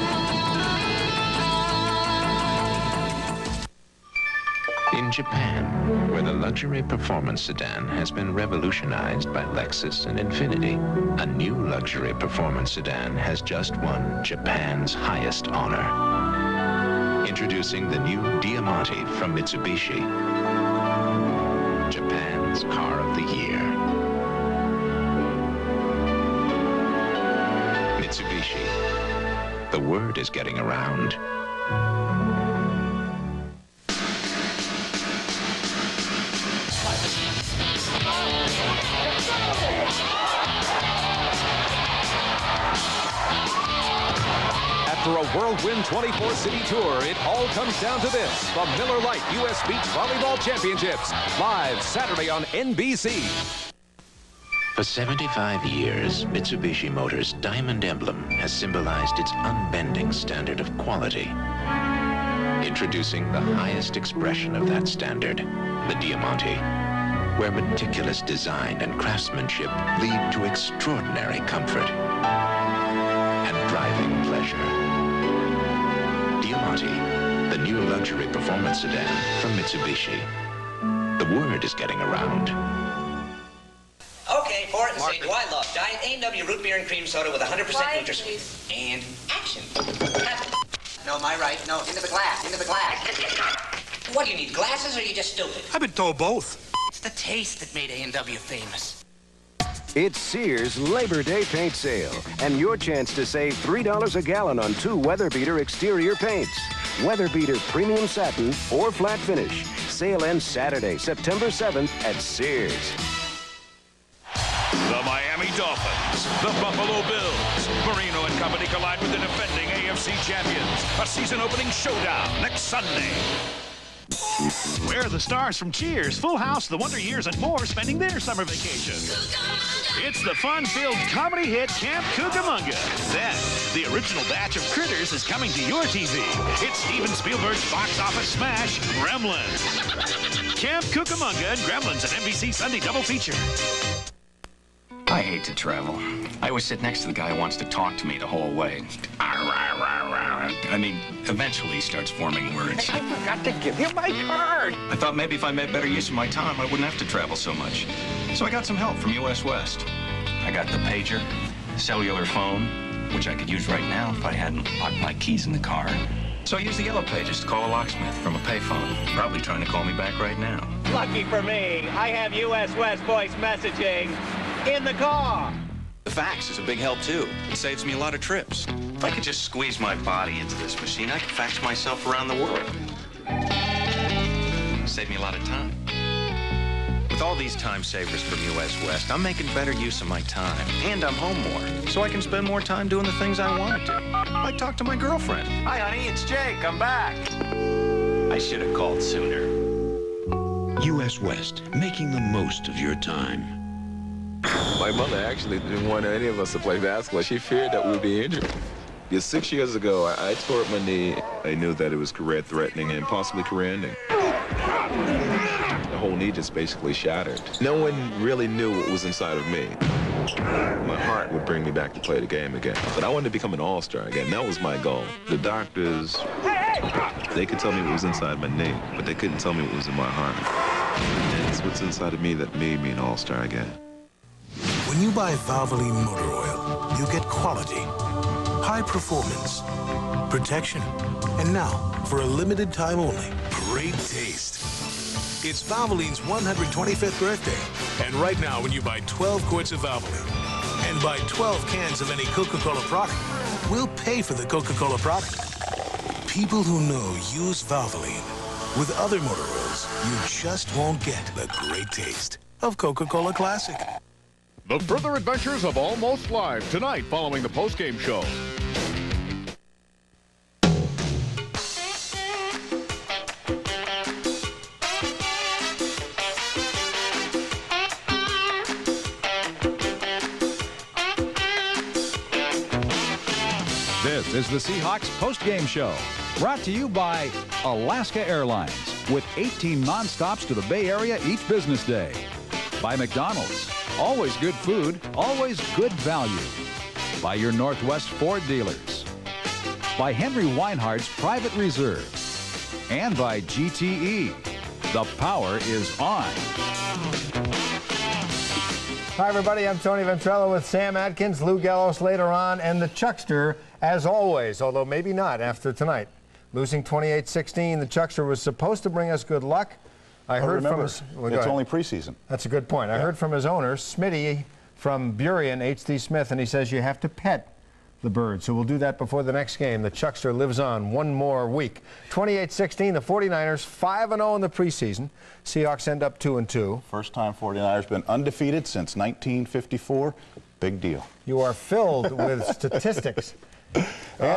In Japan, where the luxury performance sedan has been revolutionized by Lexus and Infiniti, a new luxury performance sedan has just won Japan's highest honor. Introducing the new Diamante from Mitsubishi, Japan's car of the year. word is getting around. After a whirlwind 24-city tour, it all comes down to this: the Miller Lite U.S. Beach Volleyball Championships, live Saturday on NBC. For 75 years, Mitsubishi Motors' diamond emblem has symbolized its unbending standard of quality. Introducing the highest expression of that standard, the Diamante, where meticulous design and craftsmanship lead to extraordinary comfort and driving pleasure. Diamante, the new luxury performance sedan from Mitsubishi. The word is getting around. Okay, pour it and say, do I love Diet A&W root beer and cream soda with 100% Nutri-Sweet. And action. No, my right. No, into the glass. Into the glass. What, do you need glasses or are you just stupid? I've been told both. It's the taste that made A&W famous. It's Sears Labor Day paint sale, and your chance to save $3 a gallon on 2 Weatherbeater exterior paints. Weatherbeater Premium Satin or Flat Finish. Sale ends Saturday, September 7th at Sears. The Miami Dolphins, the Buffalo Bills. Marino and company collide with the defending AFC champions. A season-opening showdown next Sunday. Where are the stars from Cheers, Full House, The Wonder Years, and more spending their summer vacation? It's the fun-filled comedy hit Camp Cucamonga. Then, the original batch of Critters is coming to your TV. It's Steven Spielberg's box office smash, Gremlins. Camp Cucamonga and Gremlins, an NBC Sunday double feature. I hate to travel. I always sit next to the guy who wants to talk to me the whole way. I mean, eventually he starts forming words. I forgot to give you my card. I thought maybe if I made better use of my time, I wouldn't have to travel so much. So I got some help from US West. I got the pager, cellular phone, which I could use right now if I hadn't locked my keys in the car. So I used the yellow pages to call a locksmith from a payphone, probably trying to call me back right now. Lucky for me, I have US West voice messaging in the car. The fax is a big help, too. It saves me a lot of trips. If I could just squeeze my body into this machine, I could fax myself around the world. Save me a lot of time. With all these time savers from US West, I'm making better use of my time. And I'm home more, so I can spend more time doing the things I want to do. Like talk to my girlfriend. Hi, honey, it's Jake. I'm back. I should have called sooner. US West, making the most of your time. My mother actually didn't want any of us to play basketball. She feared that we'd be injured. 6 years ago, I tore up my knee. I knew that it was career-threatening and possibly career-ending. The whole knee just basically shattered. No one really knew what was inside of me. My heart would bring me back to play the game again. But I wanted to become an all-star again. That was my goal. The doctors, they could tell me what was inside my knee, but they couldn't tell me what was in my heart. And it's what's inside of me that made me an all-star again. When you buy Valvoline motor oil, you get quality, high performance, protection, and now, for a limited time only, great taste. It's Valvoline's 125th birthday, and right now when you buy 12 quarts of Valvoline and buy 12 cans of any Coca-Cola product, we'll pay for the Coca-Cola product. People who know use Valvoline. With other motor oils, you just won't get the great taste of Coca-Cola Classic. The further adventures of Almost Live tonight following the postgame show. This is the Seahawks postgame show, brought to you by Alaska Airlines, with 18 nonstops to the Bay Area each business day. By McDonald's. Always good food, always good value. By your Northwest Ford dealers. By Henry Weinhardt's Private Reserve. And by GTE. The power is on. Hi, everybody. I'm Tony Ventrella with Sam Atkins, Lou Gallows later on, and the Chuckster, as always, although maybe not after tonight. Losing 28-16, the Chuckster was supposed to bring us good luck. I heard remember, from his, it's only preseason. That's a good point. I heard from his owner, Smitty from Burien, H.D. Smith, and he says you have to pet the Birds. So we'll do that before the next game. The Chuckster lives on one more week. 28-16, the 49ers 5-0 in the preseason. Seahawks end up 2-2. First time 49ers been undefeated since 1954. Big deal. You are filled with statistics. And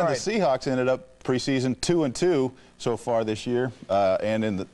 the Seahawks ended up preseason 2-2 so far this year. And in the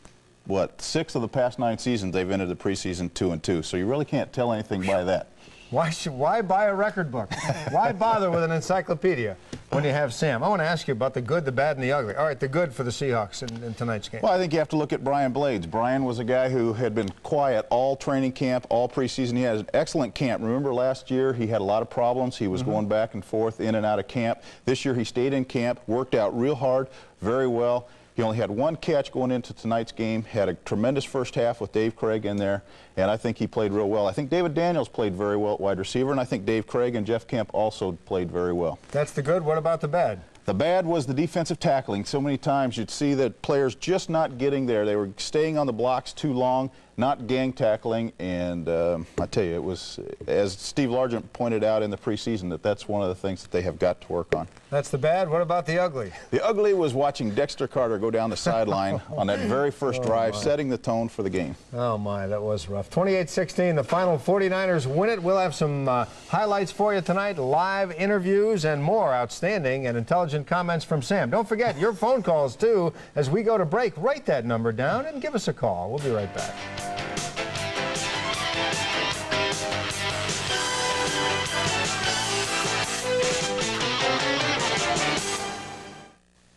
6 of the past 9 seasons, they've entered the preseason 2-2. So you really can't tell anything by that. Why buy a record book? Why bother with an encyclopedia when you have Sam? I want to ask you about the good, the bad, and the ugly. All right, the good for the Seahawks in tonight's game. Well, I think you have to look at Brian Blades. Brian was a guy who had been quiet all training camp, all preseason. He has an excellent camp. Remember last year he had a lot of problems. He was going back and forth, in and out of camp. This year he stayed in camp, worked out real hard, very well. He only had 1 catch going into tonight's game, had a tremendous first half with Dave Craig in there, and I think he played real well. I think David Daniels played very well at wide receiver, and I think Dave Craig and Jeff Kemp also played very well. That's the good. What about the bad? The bad was the defensive tackling. So many times you'd see that players just not getting there. They were staying on the blocks too long, not gang tackling, and I tell you, it was, as Steve Largent pointed out in the preseason, that's one of the things that they have got to work on. That's the bad. What about the ugly? The ugly was watching Dexter Carter go down the sideline on that very first drive, setting the tone for the game. Oh, my, that was rough. 28-16, the final 49ers win it. We'll have some highlights for you tonight, live interviews, and more outstanding and intelligent comments from Sam. Don't forget your phone calls, too. As we go to break, write that number down and give us a call. We'll be right back.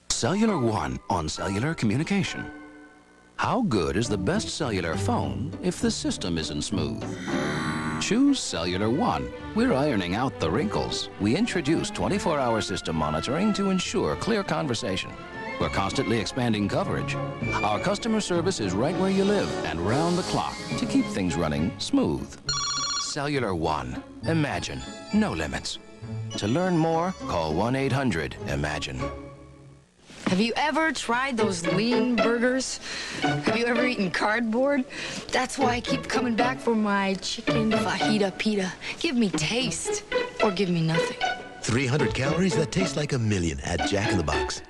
Cellular One on cellular communication. How good is the best cellular phone if the system isn't smooth? Choose Cellular One. We're ironing out the wrinkles. We introduce 24-hour system monitoring to ensure clear conversation. We're constantly expanding coverage. Our customer service is right where you live and round the clock to keep things running smooth. Cellular One. Imagine. No limits. To learn more, call 1-800-IMAGINE. Have you ever tried those lean burgers? Have you ever eaten cardboard? That's why I keep coming back for my chicken fajita pita. Give me taste, or give me nothing. 300 calories that taste like a million at Jack in the Box.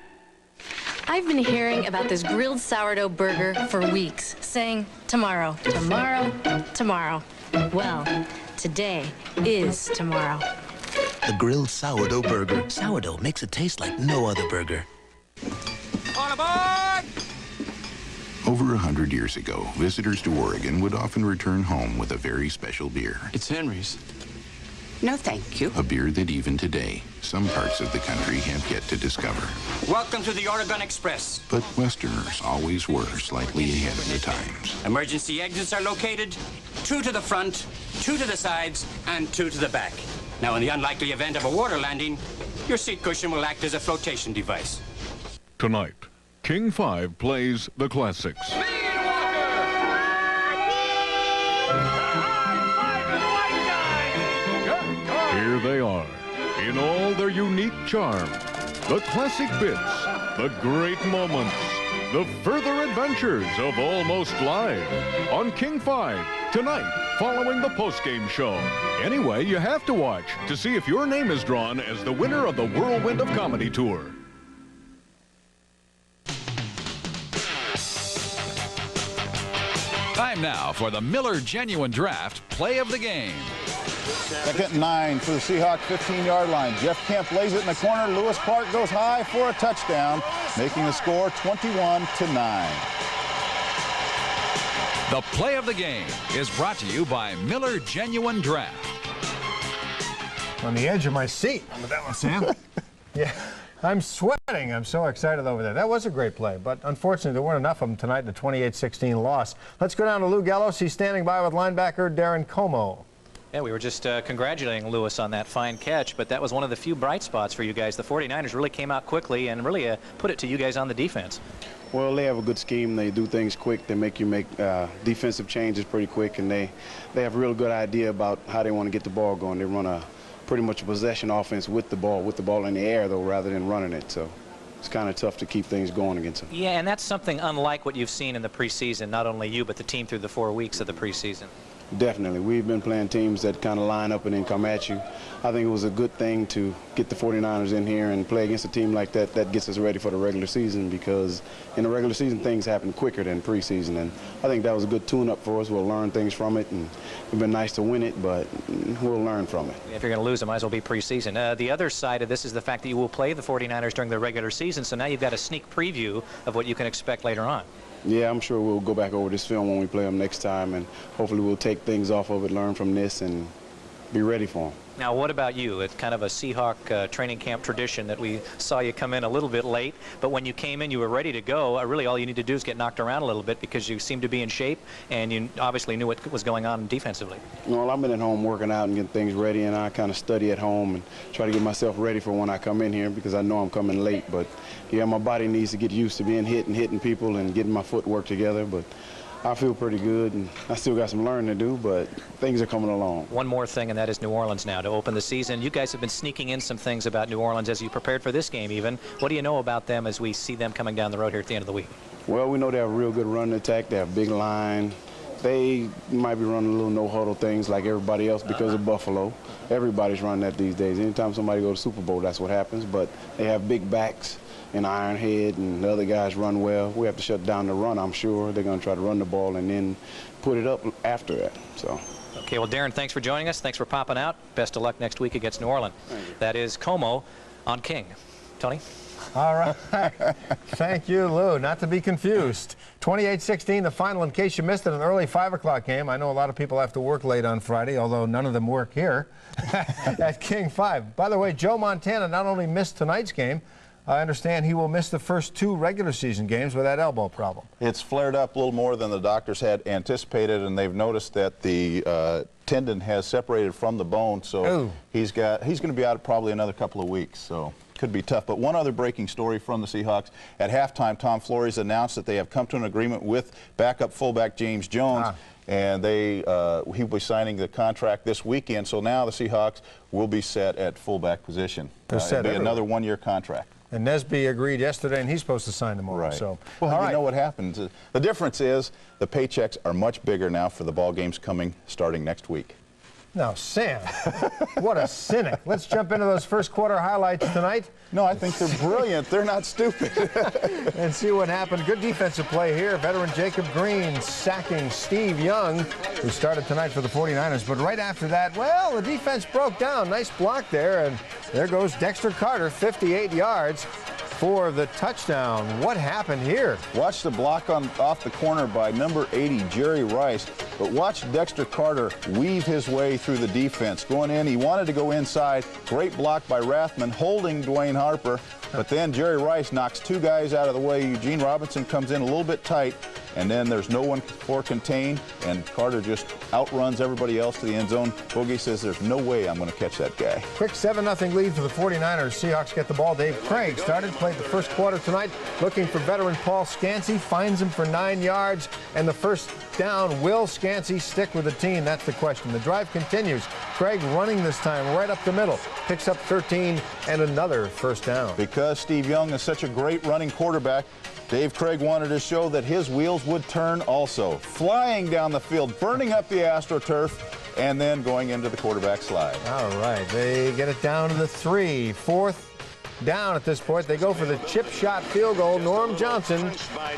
I've been hearing about this grilled sourdough burger for weeks, saying tomorrow, tomorrow, tomorrow. Well, today is tomorrow. The grilled sourdough burger. Sourdough makes it taste like no other burger. On aboard! Over 100 years ago, visitors to Oregon would often return home with a very special beer. It's Henry's. No, thank you. A beer that even today, some parts of the country have yet to discover. Welcome to the Oregon Express. But Westerners always were slightly ahead of the times. Emergency exits are located 2 to the front, 2 to the sides, and 2 to the back. Now, in the unlikely event of a water landing, your seat cushion will act as a flotation device. Tonight, King 5 plays the classics. Here they are, in all their unique charm. The classic bits, the great moments, the further adventures of Almost Live on King 5 tonight, following the postgame show. Anyway, you have to watch to see if your name is drawn as the winner of the Whirlwind of Comedy Tour. Time now for the Miller Genuine Draft Play of the Game. Second and 9 for the Seahawks 15-yard line. Jeff Kemp lays it in the corner. Lewis Clark goes high for a touchdown, making the score 21-9. The Play of the Game is brought to you by Miller Genuine Draft. On the edge of my seat with that one, Sam. Yeah. I'm sweating. I'm so excited over there. That was a great play, but unfortunately there weren't enough of them tonight in the 28-16 loss. Let's go down to Lou Gallos. He's standing by with linebacker Darren Como. Yeah, we were just congratulating Lewis on that fine catch, but that was one of the few bright spots for you guys. The 49ers really came out quickly and really put it to you guys on the defense. Well, they have a good scheme. They do things quick. They make you make defensive changes pretty quick, and they have a real good idea about how they want to get the ball going. They run a pretty much a possession offense with the ball in the air, though, rather than running it. So it's kind of tough to keep things going against them. Yeah, and that's something unlike what you've seen in the preseason, not only you, but the team through the 4 weeks of the preseason. Definitely. We've been playing teams that kind of line up and then come at you. I think it was a good thing to get the 49ers in here and play against a team like that. That gets us ready for the regular season, because in the regular season things happen quicker than preseason, and I think that was a good tune-up for us. We'll learn things from it, and it's been nice to win it, but we'll learn from it. If you're going to lose, it might as well be preseason. The other side of this is the fact that you will play the 49ers during the regular season, so now you've got a sneak preview of what you can expect later on. Yeah, I'm sure we'll go back over this film when we play them next time, and hopefully we'll take things off of it, learn from this, and be ready for them. Now, what about you? It's kind of a Seahawk training camp tradition that we saw you come in a little bit late, but when you came in, you were ready to go. Really, all you need to do is get knocked around a little bit, because you seem to be in shape, and you obviously knew what was going on defensively. Well, I've been at home working out and getting things ready, and I kind of study at home and try to get myself ready for when I come in here, because I know I'm coming late. But, yeah, my body needs to get used to being hit and hitting people and getting my footwork together. But I feel pretty good, and I still got some learning to do, but things are coming along. One more thing, and that is New Orleans now to open the season. You guys have been sneaking in some things about New Orleans as you prepared for this game even. What do you know about them as we see them coming down the road here at the end of the week? Well, we know they have a real good run attack. They have a big line. They might be running a little no-huddle things like everybody else because of Buffalo. Everybody's running that these days. Anytime somebody goes to Super Bowl, that's what happens. But they have big backs and Ironhead, and the other guys run well. We have to shut down the run, I'm sure. They're going to try to run the ball and then put it up after that. So. Okay, well, Darren, thanks for joining us. Thanks for popping out. Best of luck next week against New Orleans. That is Como on King. Tony? All right. Thank you, Lou. Not to be confused. 28-16, the final, in case you missed it, an early 5 o'clock game. I know a lot of people have to work late on Friday, although none of them work here at King 5. By the way, Joe Montana not only missed tonight's game, I understand he will miss the first 2 regular season games with that elbow problem. It's flared up a little more than the doctors had anticipated, and they've noticed that the tendon has separated from the bone, so he's going to be out probably another couple of weeks. So could be tough. But one other breaking story from the Seahawks. At halftime, Tom Flores announced that they have come to an agreement with backup fullback James Jones, and he'll be signing the contract this weekend. So now the Seahawks will be set at fullback position. It'll be another 1-year contract. And Nesby agreed yesterday, and he's supposed to sign tomorrow. Right. So, well, you know what happens? The difference is the paychecks are much bigger now for the ball games starting next week. Now, Sam, what a cynic. Let's jump into those first quarter highlights tonight. No, I think they're brilliant. They're not stupid. And see what happened. Good defensive play here. Veteran Jacob Green sacking Steve Young, who started tonight for the 49ers. But right after that, well, the defense broke down. Nice block there. And there goes Dexter Carter, 58 yards for the touchdown. What happened here? Watch the block off the corner by number 80, Jerry Rice. But watch Dexter Carter weave his way through the defense. Going in, he wanted to go inside. Great block by Rathman, holding Dwayne Harper. But then Jerry Rice knocks 2 guys out of the way. Eugene Robinson comes in a little bit tight. And then there's no one for contain, and Carter just outruns everybody else to the end zone. Bogey says there's no way I'm going to catch that guy. Quick 7-0 lead for the 49ers. Seahawks get the ball. Dave Craig played the first quarter tonight, looking for veteran Paul Scansey, finds him for 9 yards, and the first down. Will Scansey stick with the team? That's the question. The drive continues. Craig running this time right up the middle, picks up 13 and another first down. Because Steve Young is such a great running quarterback, Dave Craig wanted to show that his wheels would turn also. Flying down the field, burning up the AstroTurf, and then going into the quarterback slide. All right, they get it down to the 3. 4th down at this point. They go for the chip shot field goal. Norm Johnson.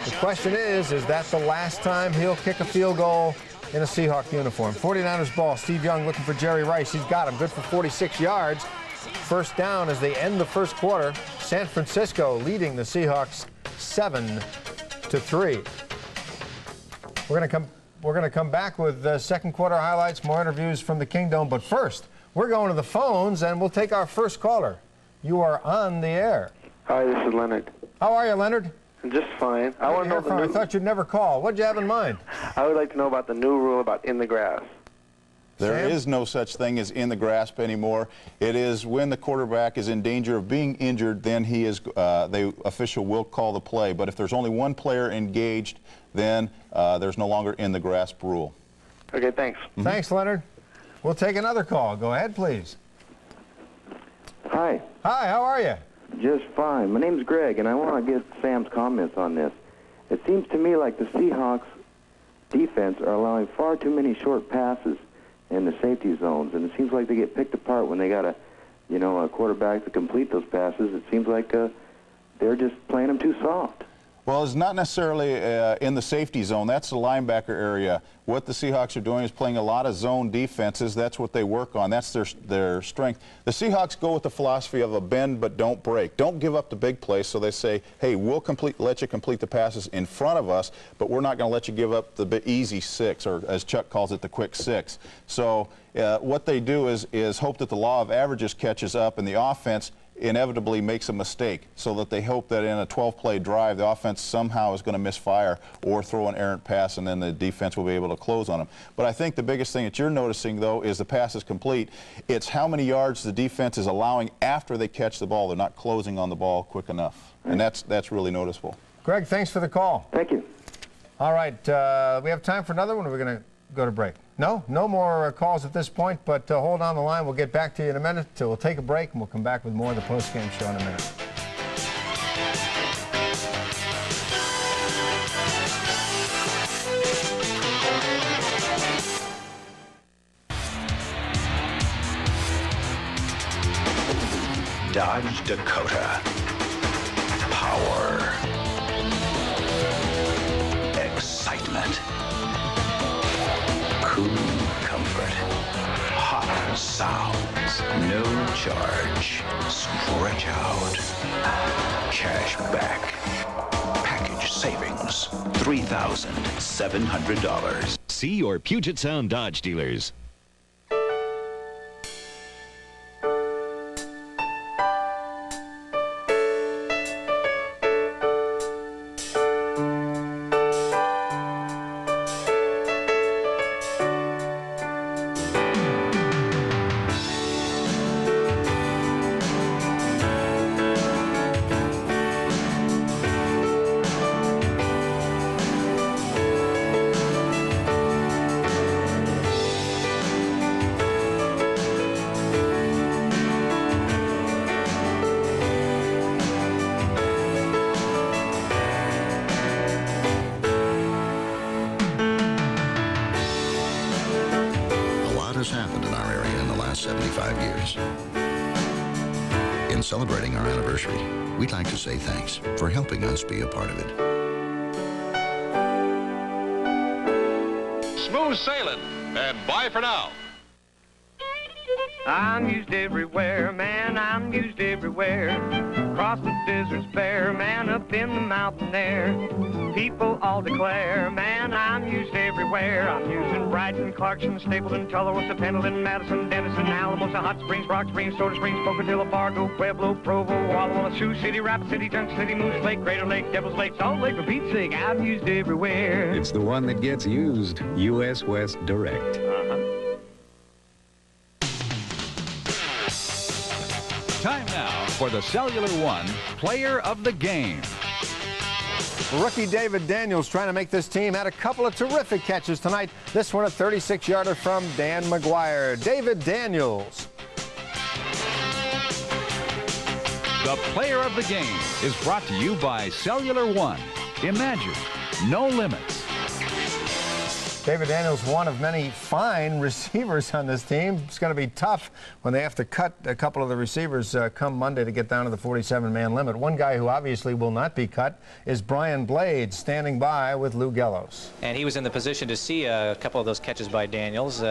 The question is that the last time he'll kick a field goal in a Seahawk uniform? 49ers ball. Steve Young looking for Jerry Rice. He's got him. Good for 46 yards. First down as they end the first quarter. San Francisco leading the Seahawks 7-3. We're going to come back with second quarter highlights, more interviews from the Kingdom. But first, we're going to the phones, and we'll take our first caller. You are on the air. Hi, this is Leonard. How are you, Leonard? Just fine. I want to know I thought you'd never call. What'd you have in mind? I would like to know about the new rule about in the grass. There is no such thing as in the grasp anymore. It is when the quarterback is in danger of being injured, then the official will call the play. But if there's only one player engaged, then there's no longer in the grasp rule. Okay, thanks. Thanks, Leonard. We'll take another call. Go ahead, please. Hi. Hi, how are you? Just fine. My name's Greg, and I want to get Sam's comments on this. It seems to me like the Seahawks defense are allowing far too many short passes in the safety zones, and it seems like they get picked apart when they got a quarterback to complete those passes. It seems like they're just playing them too soft. Well, it's not necessarily in the safety zone. That's the linebacker area. What the Seahawks are doing is playing a lot of zone defenses. That's what they work on. That's their strength. The Seahawks go with the philosophy of a bend but don't break. Don't give up the big plays. So they say, hey, we'll let you complete the passes in front of us, but we're not going to let you give up the easy 6, or as Chuck calls it, the quick 6. So what they do is hope that the law of averages catches up and the offense inevitably makes a mistake, so that they hope that in a 12-play drive the offense somehow is going to misfire or throw an errant pass, and then the defense will be able to close on them. But I think the biggest thing that you're noticing, though, is the pass is complete. It's how many yards the defense is allowing after they catch the ball. They're not closing on the ball quick enough, and that's really noticeable. Greg, thanks for the call. Thank you. All right, we have time for another one, or we're going to go to break? No more calls at this point, but hold on the line. We'll get back to you in a minute. We'll take a break, and we'll come back with more of the post-game show in a minute. Dodge Dakota. Power. Excitement. Cool comfort. Hot sounds. No charge. Stretch out. Cash back. Package savings. $3,700. See your Puget Sound Dodge dealers. Has happened in our area in the last 75 years. In celebrating our anniversary, we'd like to say thanks for helping us be a part of it. Smooth sailing, and bye for now. I'm used everywhere, man, I'm used everywhere. Across the desert's bare, man, up in the mountain air. People all declare, man, I'm used everywhere. I'm using Brighton, Clarkson, Stapleton, Tullarwissa, Pendleton, Madison, Denison, Alamosa, Hot Springs, Rock Springs, Soda Springs, Pocatello, Fargo, Pueblo, Provo, Walla Walla, Sioux City, Rapid City, Junction City, Moose Lake, Crater Lake, Devil's Lake, Salt Lake, for Pete's sake, I'm used everywhere. It's the one that gets used, U.S. West Direct. Time now for the Cellular One Player of the Game. Rookie David Daniels trying to make this team. Had a couple of terrific catches tonight. This one a 36-yarder from Dan McGuire. David Daniels. The Player of the Game is brought to you by Cellular One. Imagine no limits. David Daniels, one of many fine receivers on this team. It's going to be tough when they have to cut a couple of the receivers come Monday to get down to the 47-man limit. One guy who obviously will not be cut is Brian Blades, standing by with Lou Gellos. And he was in the position to see a couple of those catches by Daniels.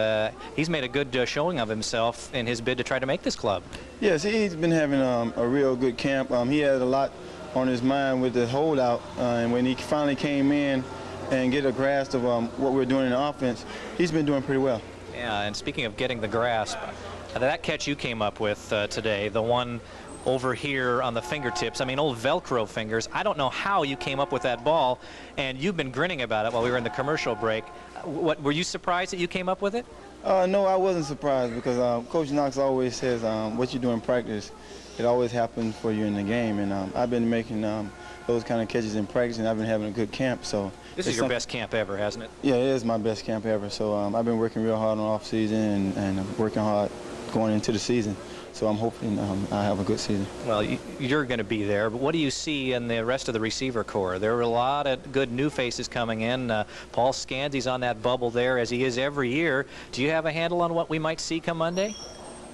He's made a good showing of himself in his bid to try to make this club. Yes, he's been having a real good camp. He had a lot on his mind with the holdout, and when he finally came in and get a grasp of what we're doing in the offense, he's been doing pretty well. Yeah, and speaking of getting the grasp, that catch you came up with today, the one over here on the fingertips, I mean, old Velcro fingers, I don't know how you came up with that ball, and you've been grinning about it while we were in the commercial break. What, were you surprised that you came up with it? No, I wasn't surprised, because Coach Knox always says what you do in practice, it always happens for you in the game, and I've been making those kind of catches in practice, and I've been having a good camp. So this is your best camp ever, hasn't it? Yeah, it is my best camp ever. So I've been working real hard on off season and working hard going into the season. So I'm hoping I have a good season. Well, you're going to be there, but what do you see in the rest of the receiver corps? There are a lot of good new faces coming in. Paul Scanzi's on that bubble there, as he is every year. Do you have a handle on what we might see come Monday?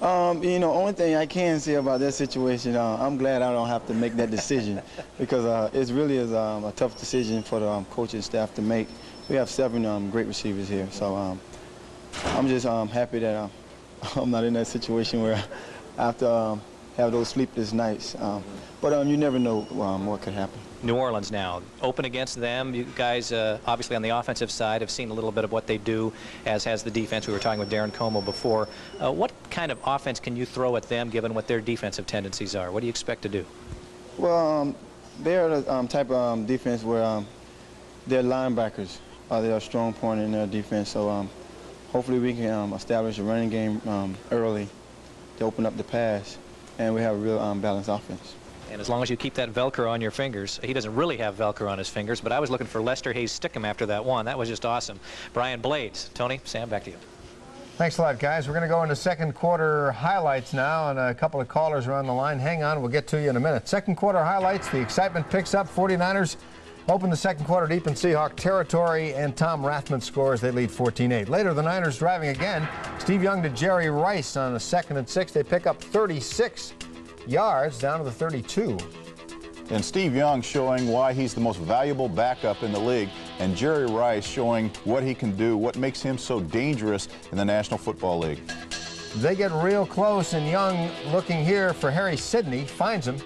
You know, only thing I can say about that situation, I'm glad I don't have to make that decision because it really is a tough decision for the coaching staff to make. We have 7 great receivers here, so I'm just happy that I'm not in that situation where I have to have those sleepless nights. But you never know what could happen. New Orleans now, open against them. You guys, obviously on the offensive side, have seen a little bit of what they do, as has the defense. We were talking with Darren Como before. What kind of offense can you throw at them, given what their defensive tendencies are? What do you expect to do? Well, they're the type of defense where their linebackers are their strong point in their defense. So hopefully we can establish a running game early to open up the pass, and we have a real balanced offense. And as long as you keep that Velcro on your fingers, he doesn't really have Velcro on his fingers, but I was looking for Lester Hayes Stickum after that one. That was just awesome. Brian Blades. Tony, Sam, back to you. Thanks a lot, guys. We're going to go into second quarter highlights now, and a couple of callers are on the line. Hang on, we'll get to you in a minute. Second quarter highlights, the excitement picks up. 49ers open the second quarter deep in Seahawk territory, and Tom Rathman scores. They lead 14-8. Later, the Niners driving again. Steve Young to Jerry Rice on a 2nd and 6. They pick up 36 yards down to the 32. And Steve Young showing why he's the most valuable backup in the league, and Jerry Rice showing what he can do, what makes him so dangerous in the National Football League. They get real close, and Young looking here for Harry Sidney, finds him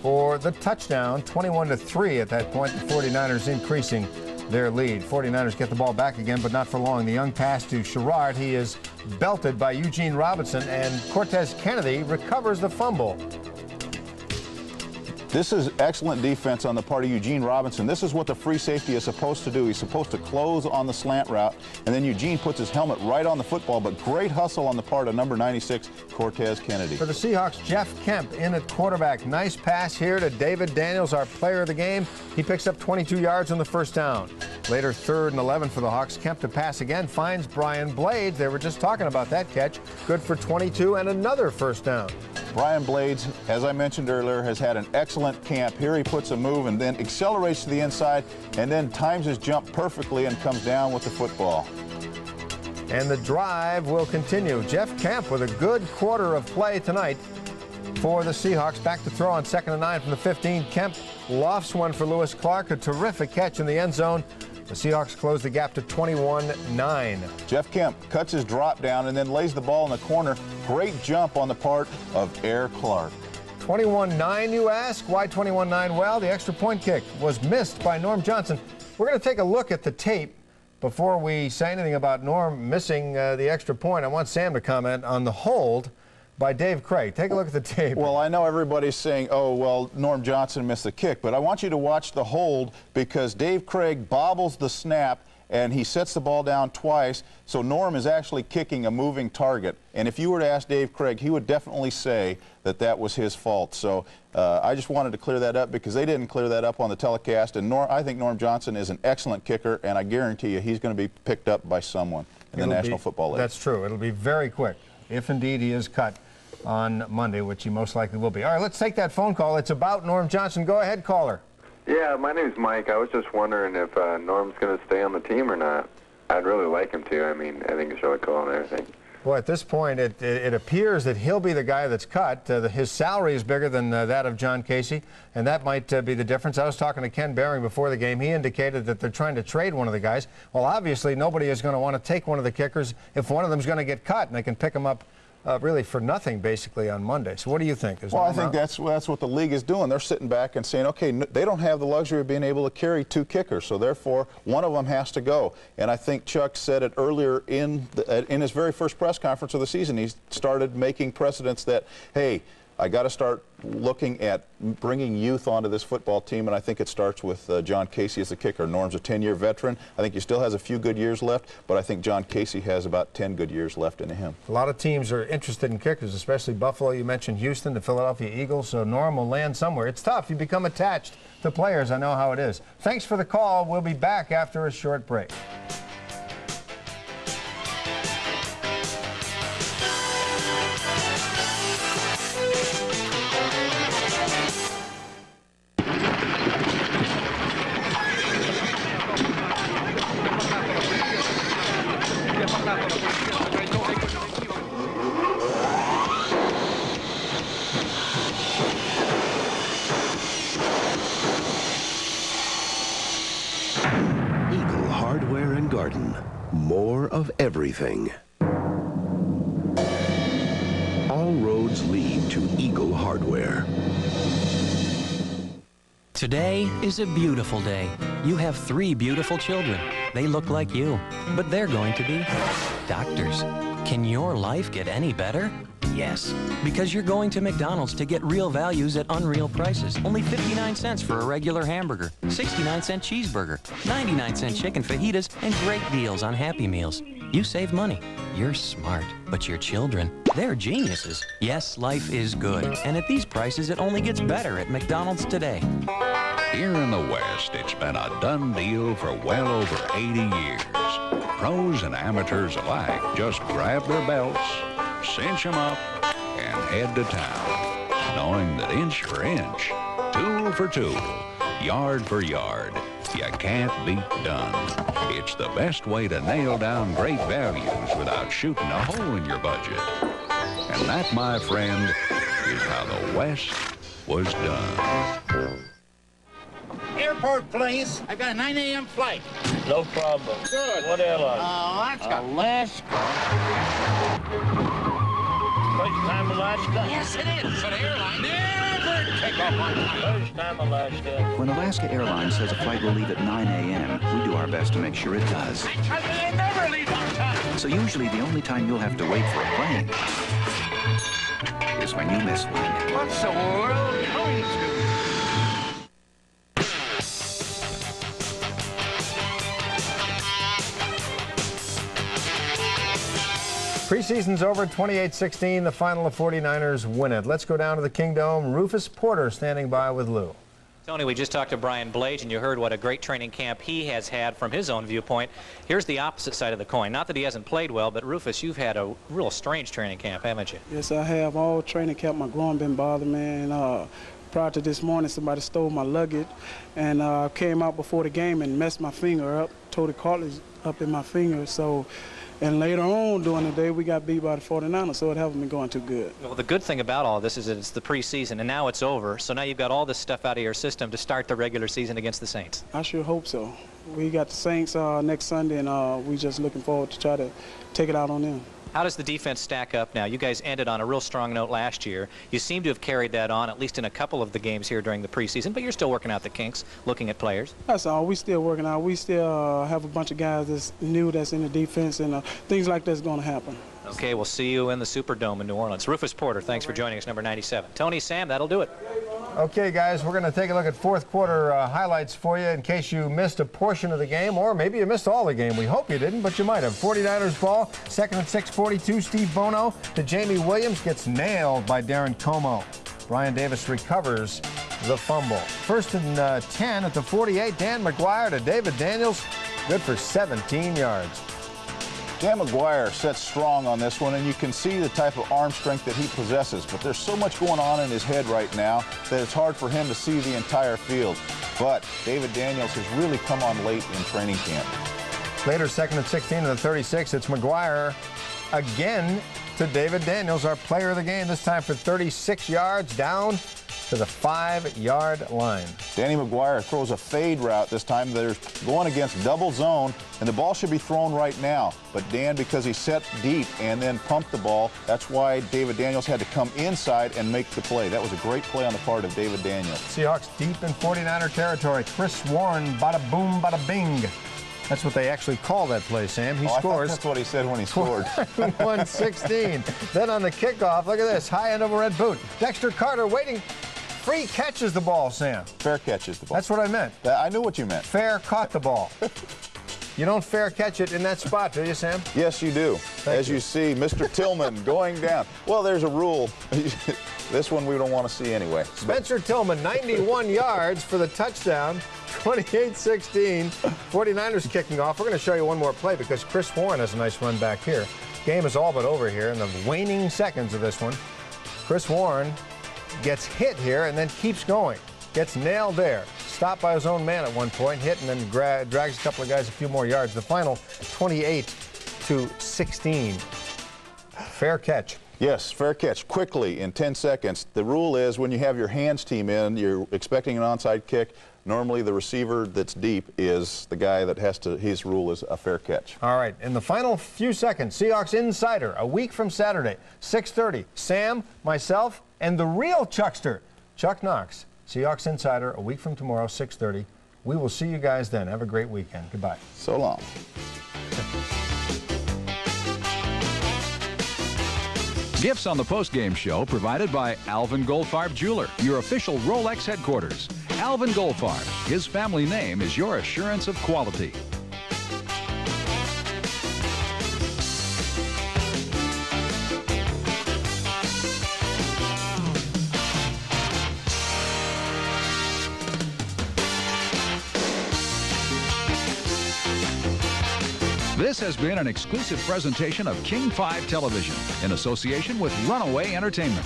for the touchdown, 21-3 at that point. The 49ers increasing their lead. 49ers get the ball back again, but not for long. The Young pass to Sherrard. He is belted by Eugene Robinson, and Cortez Kennedy recovers the fumble. This is excellent defense on the part of Eugene Robinson. This is what the free safety is supposed to do. He's supposed to close on the slant route, and then Eugene puts his helmet right on the football, but great hustle on the part of number 96, Cortez Kennedy. For the Seahawks, Jeff Kemp in at quarterback. Nice pass here to David Daniels, our player of the game. He picks up 22 yards on the first down. Later, 3rd and 11 for the Hawks. Kemp to pass again, finds Brian Blades. They were just talking about that catch. Good for 22 and another first down. Brian Blades, as I mentioned earlier, has had an excellent camp. Here he puts a move and then accelerates to the inside and then times his jump perfectly and comes down with the football. And the drive will continue. Jeff Kemp with a good quarter of play tonight for the Seahawks. Back to throw on 2nd and 9 from the 15. Kemp lofts one for Lewis Clark. A terrific catch in the end zone. The Seahawks close the gap to 21-9. Jeff Kemp cuts his drop down and then lays the ball in the corner. Great jump on the part of Air Clark. 21-9, you ask? Why 21-9? Well, the extra point kick was missed by Norm Johnson. We're going to take a look at the tape before we say anything about Norm missing the extra point. I want Sam to comment on the hold by Dave Craig. Take a look at the tape. Well, I know everybody's saying, oh, well, Norm Johnson missed the kick, but I want you to watch the hold because Dave Craig bobbles the snap and he sets the ball down twice, so Norm is actually kicking a moving target. And if you were to ask Dave Craig, he would definitely say that that was his fault. So I just wanted to clear that up because they didn't clear that up on the telecast. And I think Norm Johnson is an excellent kicker, and I guarantee you he's going to be picked up by someone in the National Football League. That's true. It'll be very quick, if indeed he is cut on Monday, which he most likely will be. All right, let's take that phone call. It's about Norm Johnson. Go ahead, caller. Yeah, my name's Mike. I was just wondering if Norm's going to stay on the team or not. I'd really like him to. I mean, I think it's really cool and everything. Well, at this point, it appears that he'll be the guy that's cut. His salary is bigger than that of John Casey, and that might be the difference. I was talking to Ken Behring before the game. He indicated that they're trying to trade one of the guys. Well, obviously, nobody is going to want to take one of the kickers if one of them is going to get cut, and they can pick him up really for nothing, basically, on Monday. So what do you think? Well, I think that's what the league is doing. They're sitting back and saying, okay, they don't have the luxury of being able to carry 2 kickers, so therefore one of them has to go. And I think Chuck said it earlier in his very first press conference of the season. He started making precedents that, hey, I got to start looking at bringing youth onto this football team, and I think it starts with John Casey as the kicker. Norm's a 10-year veteran. I think he still has a few good years left, but I think John Casey has about 10 good years left in him. A lot of teams are interested in kickers, especially Buffalo. You mentioned Houston, the Philadelphia Eagles, so Norm will land somewhere. It's tough. You become attached to players. I know how it is. Thanks for the call. We'll be back after a short break. garden. More of everything. All roads lead to Eagle Hardware. Today is a beautiful day. You have 3 beautiful children. They look like you, but they're going to be doctors. Can your life get any better? Yes, because you're going to McDonald's to get real values at unreal prices. Only 59 cents for a regular hamburger, 69-cent cheeseburger, 99-cent chicken fajitas, and great deals on Happy Meals. You save money. You're smart. But your children, they're geniuses. Yes, life is good. And at these prices, it only gets better at McDonald's today. Here in the West, it's been a done deal for well over 80 years. Pros and amateurs alike just grab their belts, cinch them up, and head to town, knowing that inch for inch, tool for tool, yard for yard, you can't beat done. It's the best way to nail down great values without shooting a hole in your budget. And that, my friend, is how the West was done. Airport, please. I've got a 9 a.m. flight. No problem. Good. What airline? Alaska. Alaska. First time Alaska? Yes, it is. But airline never take off on time. First time Alaska. When Alaska Airlines says a flight will leave at 9 a.m., we do our best to make sure it does. Because they never leave on time. So usually the only time you'll have to wait for a plane is when you miss one. What's the world coming to? Preseason's over, 28-16, the final of 49ers win it. Let's go down to the Kingdome. Rufus Porter standing by with Lou. Tony, we just talked to Brian Blage, and you heard what a great training camp he has had from his own viewpoint. Here's the opposite side of the coin. Not that he hasn't played well, but Rufus, you've had a real strange training camp, haven't you? Yes, I have. All training camp, my groin been bothering me. And prior to this morning, somebody stole my luggage, and came out before the game and messed my finger up, tore the cartilage up in my finger. And later on during the day, we got beat by the 49ers, so it hasn't been going too good. Well, the good thing about all this is that it's the preseason, and now it's over. So now you've got all this stuff out of your system to start the regular season against the Saints. I sure hope so. We got the Saints next Sunday, and we just looking forward to try to take it out on them. How does the defense stack up now? You guys ended on a real strong note last year. You seem to have carried that on, at least in a couple of the games here during the preseason, but you're still working out the kinks, looking at players. That's all. We still working out. We still have a bunch of guys that's new that's in the defense, and things like that's going to happen. Okay, we'll see you in the Superdome in New Orleans. Rufus Porter, thanks for joining us, number 97. Tony, Sam, that'll do it. Okay, guys, we're going to take a look at fourth quarter highlights for you in case you missed a portion of the game, or maybe you missed all the game. We hope you didn't, but you might have. 49ers ball, second and 6, 42. Steve Bono to Jamie Williams, gets nailed by Darren Como. Brian Davis recovers the fumble. First and 10 at the 48. Dan McGuire to David Daniels, good for 17 yards. Dan McGuire sets strong on this one, and you can see the type of arm strength that he possesses. But there's so much going on in his head right now that it's hard for him to see the entire field. But David Daniels has really come on late in training camp. Later, second and 16 to the 36. It's McGuire again to David Daniels, our player of the game, this time for 36 yards, down to the 5-yard line. Danny McGuire throws a fade route this time. They're going against double zone, and the ball should be thrown right now. But Dan, because he set deep and then pumped the ball, that's why David Daniels had to come inside and make the play. That was a great play on the part of David Daniels. Seahawks deep in 49er territory. Chris Warren, bada boom, bada bing. That's what they actually call that play, Sam. He scores. I thought that's what he said when he scored. 1-16. Then on the kickoff, look at this, high end of a red boot. Dexter Carter waiting. Free catches the ball, Sam. Fair catches the ball. That's what I meant. I knew what you meant. Fair caught the ball. You don't fair catch it in that spot, do you, Sam? Yes, you do. As you see, Mr. Tillman going down. Well, there's a rule. This one we don't want to see anyway. Spencer Tillman, 91 yards for the touchdown. 28-16. 49ers kicking off. We're going to show you one more play because Chris Warren has a nice run back here. Game is all but over here in the waning seconds of this one. Chris Warren gets hit here and then keeps going. Gets nailed there. Stopped by his own man at one point, hit and then drags a couple of guys a few more yards. The final 28-16. Fair catch. Yes, fair catch. Quickly in 10 seconds. The rule is when you have your hands team in, you're expecting an onside kick. Normally the receiver that's deep is the guy that has to, his rule is a fair catch. All right, in the final few seconds, Seahawks Insider, a week from Saturday, 6:30. Sam, myself, and the real Chuckster, Chuck Knox. Seahawks Insider, a week from tomorrow, 6:30. We will see you guys then. Have a great weekend. Goodbye. So long. Gifts on the postgame show provided by Alvin Goldfarb Jeweler, your official Rolex headquarters. Alvin Goldfarb, his family name is your assurance of quality. This has been an exclusive presentation of King 5 Television in association with Runaway Entertainment.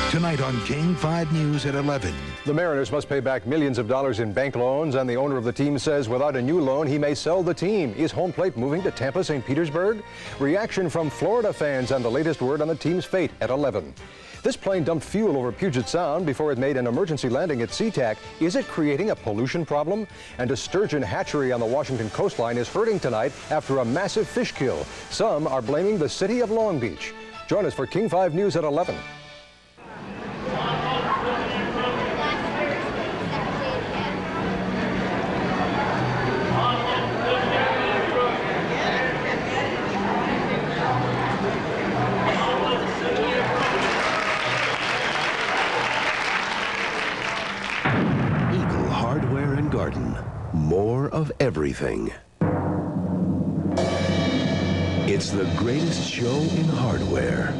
Tonight on King 5 News at 11. The Mariners must pay back millions of dollars in bank loans, and the owner of the team says without a new loan, he may sell the team. Is home plate moving to Tampa, St. Petersburg? Reaction from Florida fans and the latest word on the team's fate at 11. This plane dumped fuel over Puget Sound before it made an emergency landing at SeaTac. Is it creating a pollution problem? And a sturgeon hatchery on the Washington coastline is hurting tonight after a massive fish kill. Some are blaming the city of Long Beach. Join us for King 5 News at 11. Garden. More of everything. It's the greatest show in hardware.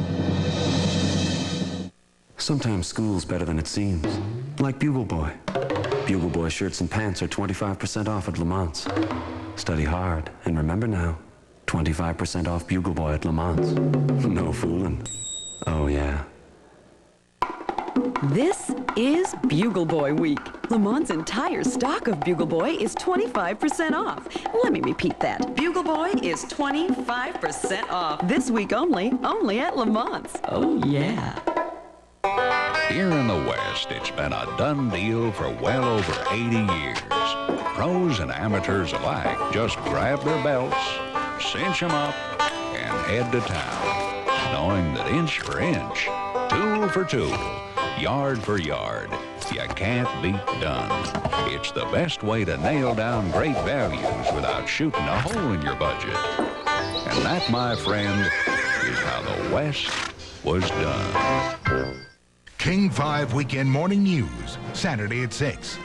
Sometimes school's better than it seems. Like Bugle Boy. Bugle Boy shirts and pants are 25% off at Lamont's. Study hard, and remember now, 25% off Bugle Boy at Lamont's. No fooling. Oh, yeah. This is Bugle Boy Week. Lamont's entire stock of Bugle Boy is 25% off. Let me repeat that. Bugle Boy is 25% off. This week only at Lamont's. Oh, yeah. Here in the West, it's been a done deal for well over 80 years. Pros and amateurs alike just grab their belts, cinch them up, and head to town, knowing that inch for inch, tool for tool, yard for yard, you can't beat done. It's the best way to nail down great values without shooting a hole in your budget. And that, my friend, is how the West was done. King 5 Weekend Morning News, Saturday at 6.